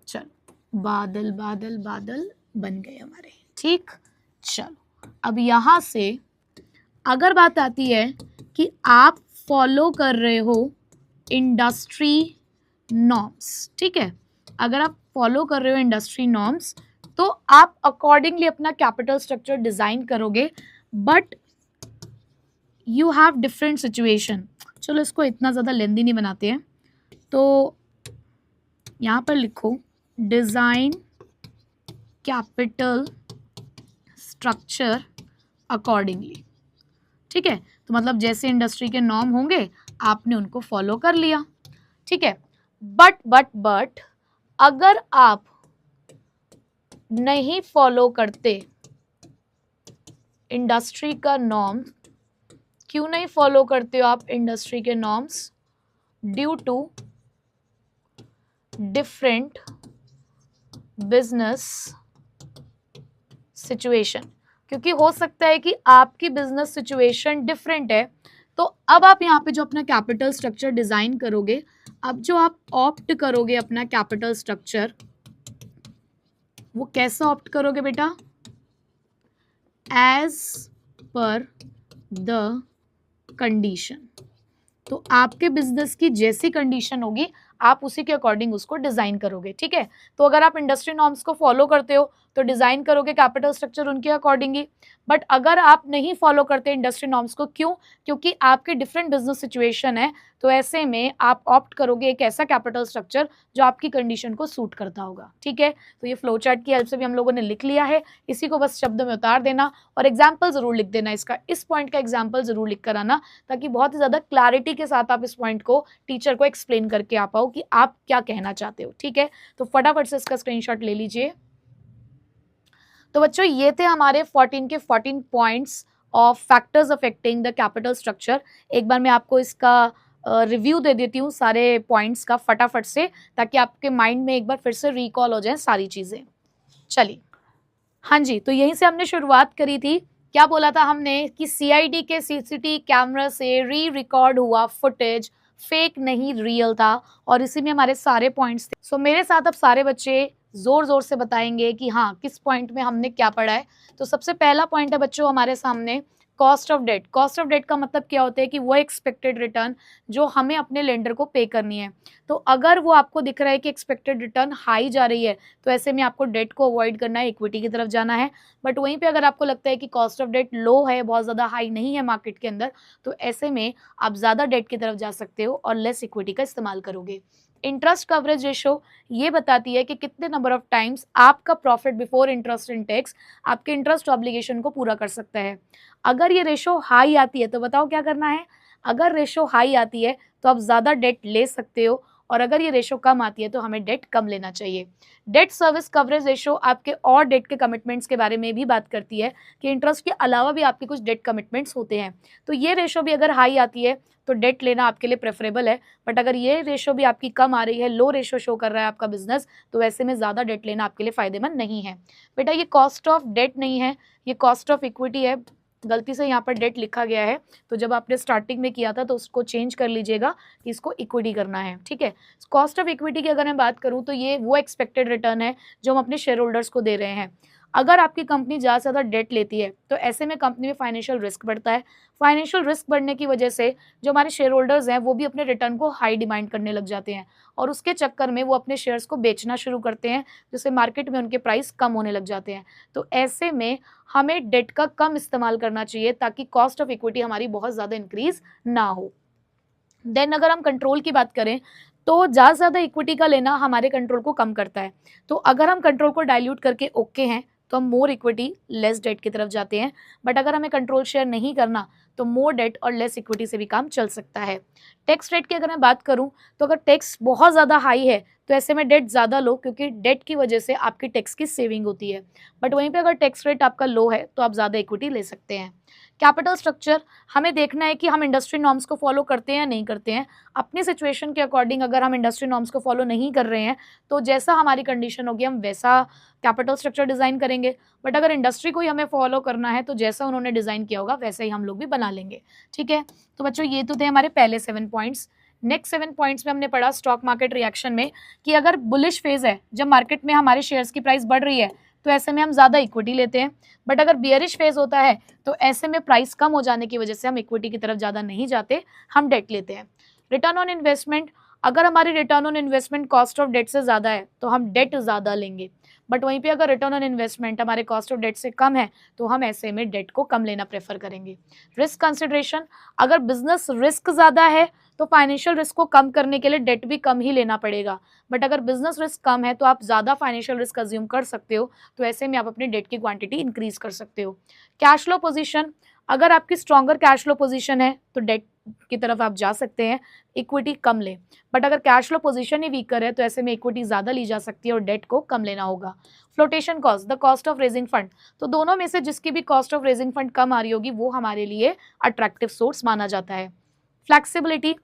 S1: चलो बादल बादल बादल बन गए हमारे, ठीक। चलो अब यहां से अगर बात आती है कि आप फॉलो कर रहे हो इंडस्ट्री नॉर्म्स, ठीक है, अगर आप फॉलो कर रहे हो इंडस्ट्री नॉर्म्स तो आप अकॉर्डिंगली अपना कैपिटल स्ट्रक्चर डिजाइन करोगे, but you have different situation. चलो इसको इतना ज़्यादा लेंदी नहीं बनाते हैं, तो यहाँ पर लिखो डिज़ाइन कैपिटल स्ट्रक्चर अकॉर्डिंगली, ठीक है। तो मतलब जैसे इंडस्ट्री के नॉर्म होंगे आपने उनको फॉलो कर लिया, ठीक है। बट अगर आप नहीं फॉलो करते इंडस्ट्री का नॉर्म, क्यों नहीं फॉलो करते हो आप इंडस्ट्री के norms? Due to different business situation, क्योंकि हो सकता है कि आपकी बिजनेस सिचुएशन डिफरेंट है। तो अब आप यहाँ पे जो अपना कैपिटल स्ट्रक्चर डिजाइन करोगे, अब जो आप ऑप्ट करोगे अपना कैपिटल स्ट्रक्चर, वो कैसा ऑप्ट करोगे बेटा? As per the condition. तो आपके बिजनेस की जैसी कंडीशन होगी आप उसी के अकॉर्डिंग उसको डिजाइन करोगे, ठीक है। तो अगर आप इंडस्ट्री नॉर्म्स को फॉलो करते हो तो डिजाइन करोगे कैपिटल स्ट्रक्चर उनके अकॉर्डिंग ही। बट अगर आप नहीं फॉलो करते इंडस्ट्री नॉर्म्स को, क्यों? क्योंकि आपके डिफरेंट बिजनेस सिचुएशन है, तो ऐसे में आप ऑप्ट करोगे एक ऐसा कैपिटल स्ट्रक्चर जो आपकी कंडीशन को सूट करता होगा, ठीक है। तो ये फ्लो चार्ट की हेल्प से भी हम लोगों ने लिख लिया है, इसी को बस शब्द में उतार देना और एग्जाम्पल जरूर लिख देना इसका, इस पॉइंट का एग्जाम्पल जरूर लिख कर आना, ताकि बहुत ही ज्यादा क्लैरिटी के साथ आप इस पॉइंट को टीचर को एक्सप्लेन करके आ पाओ कि आप क्या कहना चाहते हो, ठीक है। तो फटाफट से इसका स्क्रीनशॉट ले लीजिए। तो बच्चों ये थे हमारे 14 के 14 points of factors affecting the capital structure. एक बार मैं आपको इसका रिव्यू दे देती हूँ सारे पॉइंट्स का फटाफट से, ताकि आपके माइंड में एक बार फिर से रिकॉल हो जाए सारी चीजें। चलिए, हाँ जी, तो यहीं से हमने शुरुआत करी थी। क्या बोला था हमने कि सीआईडी के सीसीटीवी कैमरा से रिकॉर्ड हुआ फुटेज फेक नहीं रियल था, और इसी में हमारे सारे पॉइंट्स थे। सो मेरे साथ अब सारे बच्चे जोर जोर से बताएंगे कि हाँ किस पॉइंट में हमने क्या पढ़ा है। तो सबसे पहला पॉइंट है बच्चों हमारे सामने cost of debt. Cost of debt का मतलब क्या होता है कि वो एक्सपेक्टेड रिटर्न जो हमें अपने लेंडर को पे करनी है। तो अगर वो आपको दिख रहा है कि एक्सपेक्टेड रिटर्न हाई जा रही है, तो ऐसे में आपको डेट को अवॉइड करना है, इक्विटी की तरफ जाना है। बट वहीं पे अगर आपको लगता है कि कॉस्ट ऑफ डेट लो है, बहुत ज़्यादा हाई नहीं है मार्केट के अंदर, तो ऐसे में आप ज़्यादा डेट की तरफ जा सकते हो और लेस इक्विटी का इस्तेमाल करोगे। इंटरेस्ट कवरेज रेशो ये बताती है कि कितने नंबर ऑफ टाइम्स आपका profit before interest and tax आपके इंटरेस्ट ऑब्लिगेशन को पूरा कर सकता है। अगर ये रेशो हाई आती है तो बताओ क्या करना है? अगर रेशो हाई आती है तो आप ज़्यादा डेट ले सकते हो, और अगर ये रेशो कम आती है तो हमें डेट कम लेना चाहिए। डेट सर्विस कवरेज रेशो आपके और डेट के कमिटमेंट्स के बारे में भी बात करती है कि इंटरेस्ट के अलावा भी आपके कुछ डेट कमिटमेंट्स होते हैं। तो ये रेशो भी अगर हाई आती है तो डेट लेना आपके लिए प्रेफरेबल है। बट अगर ये रेशो भी आपकी कम आ रही है, लो रेशो शो कर रहा है आपका बिजनेस, तो ऐसे में ज़्यादा डेट लेना आपके लिए फ़ायदेमंद नहीं है। बेटा ये कॉस्ट ऑफ डेट नहीं है, ये कॉस्ट ऑफ इक्विटी है। गलती से यहाँ पर डेट लिखा गया है, तो जब आपने स्टार्टिंग में किया था तो उसको चेंज कर लीजिएगा कि इसको इक्विटी करना है, ठीक है। कॉस्ट ऑफ इक्विटी की अगर मैं बात करूँ तो ये वो एक्सपेक्टेड रिटर्न है जो हम अपने शेयर होल्डर्स को दे रहे हैं। अगर आपकी कंपनी ज़्यादा से ज़्यादा डेट लेती है तो ऐसे में कंपनी में फाइनेंशियल रिस्क बढ़ता है। फाइनेंशियल रिस्क बढ़ने की वजह से जो हमारे शेयर होल्डर्स हैं वो भी अपने रिटर्न को हाई डिमांड करने लग जाते हैं, और उसके चक्कर में वो अपने शेयर्स को बेचना शुरू करते हैं, जिससे मार्केट में उनके प्राइस कम होने लग जाते हैं। तो ऐसे में हमें डेट का कम इस्तेमाल करना चाहिए ताकि कॉस्ट ऑफ इक्विटी हमारी बहुत ज़्यादा इंक्रीज ना हो। देन अगर हम कंट्रोल की बात करें तो ज़्यादा से ज़्यादा इक्विटी का लेना हमारे कंट्रोल को कम करता है। तो अगर हम कंट्रोल को डाइल्यूट करके ओके हैं तो हम मोर इक्विटी लेस डेट की तरफ जाते हैं। बट अगर हमें कंट्रोल शेयर नहीं करना तो मोर डेट और लेस इक्विटी से भी काम चल सकता है। टैक्स रेट की अगर मैं बात करूं तो अगर टैक्स बहुत ज़्यादा हाई है तो ऐसे में डेट ज़्यादा लो, क्योंकि डेट की वजह से आपकी टैक्स की सेविंग होती है। बट वहीं पे अगर टैक्स रेट आपका लो है तो आप ज़्यादा इक्विटी ले सकते हैं। कैपिटल स्ट्रक्चर, हमें देखना है कि हम इंडस्ट्री नॉर्म्स को फॉलो करते हैं या नहीं करते हैं। अपनी सिचुएशन के अकॉर्डिंग अगर हम इंडस्ट्री नॉर्म्स को फॉलो नहीं कर रहे हैं तो जैसा हमारी कंडीशन होगी हम वैसा कैपिटल स्ट्रक्चर डिज़ाइन करेंगे। बट अगर इंडस्ट्री को ही हमें फॉलो करना है तो जैसा उन्होंने डिज़ाइन किया होगा वैसे ही हम लोग भी बना लेंगे। ठीक है, तो बच्चों ये तो थे हमारे पहले 7 पॉइंट्स। नेक्स्ट 7 पॉइंट्स में हमने पढ़ा स्टॉक मार्केट रिएक्शन में कि अगर बुलिश फेज है, जब मार्केट में हमारे शेयर्स की प्राइस बढ़ रही है तो ऐसे में हम ज़्यादा इक्विटी लेते हैं। बट अगर बियरिश फेज होता है तो ऐसे में प्राइस कम हो जाने की वजह से हम इक्विटी की तरफ ज़्यादा नहीं जाते, हम डेट लेते हैं। रिटर्न ऑन इन्वेस्टमेंट, अगर हमारी return on investment cost of debt से ज़्यादा है तो हम डेट ज़्यादा लेंगे। बट वहीं पे अगर रिटर्न ऑन इन्वेस्टमेंट हमारे कॉस्ट ऑफ डेट से कम है तो हम ऐसे में डेट को कम लेना प्रेफर करेंगे। रिस्क कंसिडरेशन, अगर बिजनेस रिस्क ज़्यादा है तो फाइनेंशियल रिस्क को कम करने के लिए डेट भी कम ही लेना पड़ेगा। बट अगर बिजनेस रिस्क कम है तो आप ज़्यादा फाइनेंशियल रिस्क अज्यूम कर सकते हो, तो ऐसे में आप अपनी डेट की क्वांटिटी इंक्रीज कर सकते हो। कैश फ्लो पोजीशन, अगर आपकी स्ट्रॉन्गर कैश फ्लो पोजीशन है तो डेट की तरफ आप जा सकते हैं, इक्विटी कम लें। बट अगर कैश फ्लो पोजीशन ही वीकर है तो ऐसे में इक्विटी ज़्यादा ली जा सकती है और डेट को कम लेना होगा। Flotation cost, the cost of raising fund, तो दोनों में से जिसकी भी कॉस्ट ऑफ रेजिंग फंड कम आ रही होगी वो हमारे लिए अट्रैक्टिव सोर्स माना जाता है। फ्लैक्सिबिलिटी,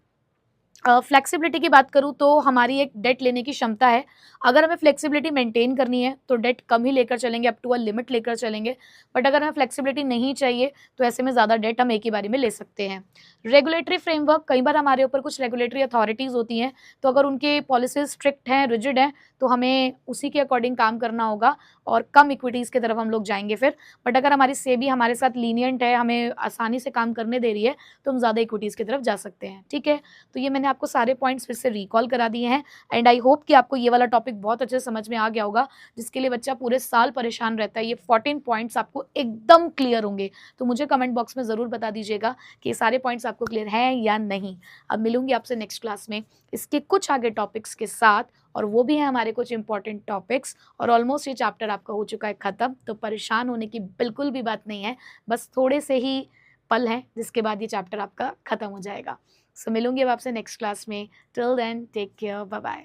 S1: फ्लेक्सिबिलिटी की बात करूँ तो हमारी एक डेट लेने की क्षमता है। अगर हमें फ्लेक्सिबिलिटी मेंटेन करनी है तो डेट कम ही लेकर चलेंगे, अप टू अ लिमिट लेकर चलेंगे। बट अगर हमें फ्लेक्सिबिलिटी नहीं चाहिए तो ऐसे में ज़्यादा डेट हम एक ही बारी में ले सकते हैं। रेगुलेटरी फ्रेमवर्क, कई बार हमारे ऊपर कुछ रेगुलेटरी अथॉरिटीज़ होती हैं, तो अगर उनके पॉलिसीज स्ट्रिक्ट हैं, रिजिड हैं, तो हमें उसी के अकॉर्डिंग काम करना होगा और कम इक्विटीज़ की तरफ हम लोग जाएंगे फिर। बट अगर हमारी सेबी हमारे साथ लीनियंट है, हमें आसानी से काम करने दे रही है, तो हम ज़्यादा इक्विटीज़ की तरफ जा सकते हैं। ठीक है, तो ये मैंने आपको सारे पॉइंट्स फिर से रिकॉल करा दिए हैं एंड आई होप कि आपको ये वाला टॉपिक बहुत अच्छे से समझ में आ गया होगा, जिसके लिए बच्चा पूरे साल परेशान रहता है। ये 14 पॉइंट्स आपको एकदम क्लियर होंगे, तो मुझे कमेंट बॉक्स में ज़रूर बता दीजिएगा कि ये सारे पॉइंट्स आपको क्लियर हैं या नहीं। अब मिलूंगी आपसे नेक्स्ट क्लास में इसके कुछ आगे टॉपिक्स के साथ, और वो भी हैं हमारे कुछ इंपॉर्टेंट टॉपिक्स, और ऑलमोस्ट ये चैप्टर आपका हो चुका है ख़त्म, तो परेशान होने की बिल्कुल भी बात नहीं है। बस थोड़े से ही पल हैं जिसके बाद ये चैप्टर आपका ख़त्म हो जाएगा। सो मिलूंगी अब आपसे नेक्स्ट क्लास में। Till then take care, bye bye.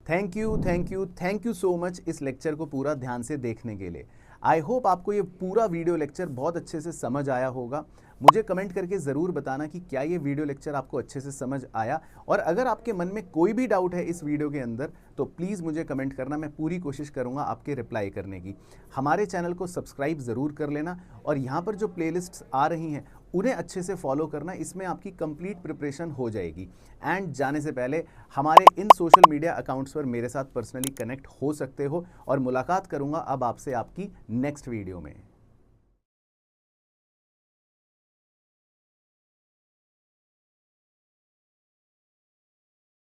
S2: Thank you so much इस लेक्चर को पूरा ध्यान से देखने के लिए। आई होप आपको ये पूरा वीडियो लेक्चर बहुत अच्छे से समझ आया होगा। मुझे कमेंट करके ज़रूर बताना कि क्या ये वीडियो लेक्चर आपको अच्छे से समझ आया, और अगर आपके मन में कोई भी डाउट है इस वीडियो के अंदर तो प्लीज़ मुझे कमेंट करना, मैं पूरी कोशिश करूँगा आपके रिप्लाई करने की। हमारे चैनल को सब्सक्राइब ज़रूर कर लेना, और यहाँ पर जो प्लेलिस्ट्स आ रही हैं उन्हें अच्छे से फॉलो करना, इसमें आपकी कंप्लीट प्रिपरेशन हो जाएगी। एंड जाने से पहले हमारे इन सोशल मीडिया अकाउंट्स पर मेरे साथ पर्सनली कनेक्ट हो सकते हो, और मुलाकात करूँगा अब आपसे आपकी नेक्स्ट वीडियो में।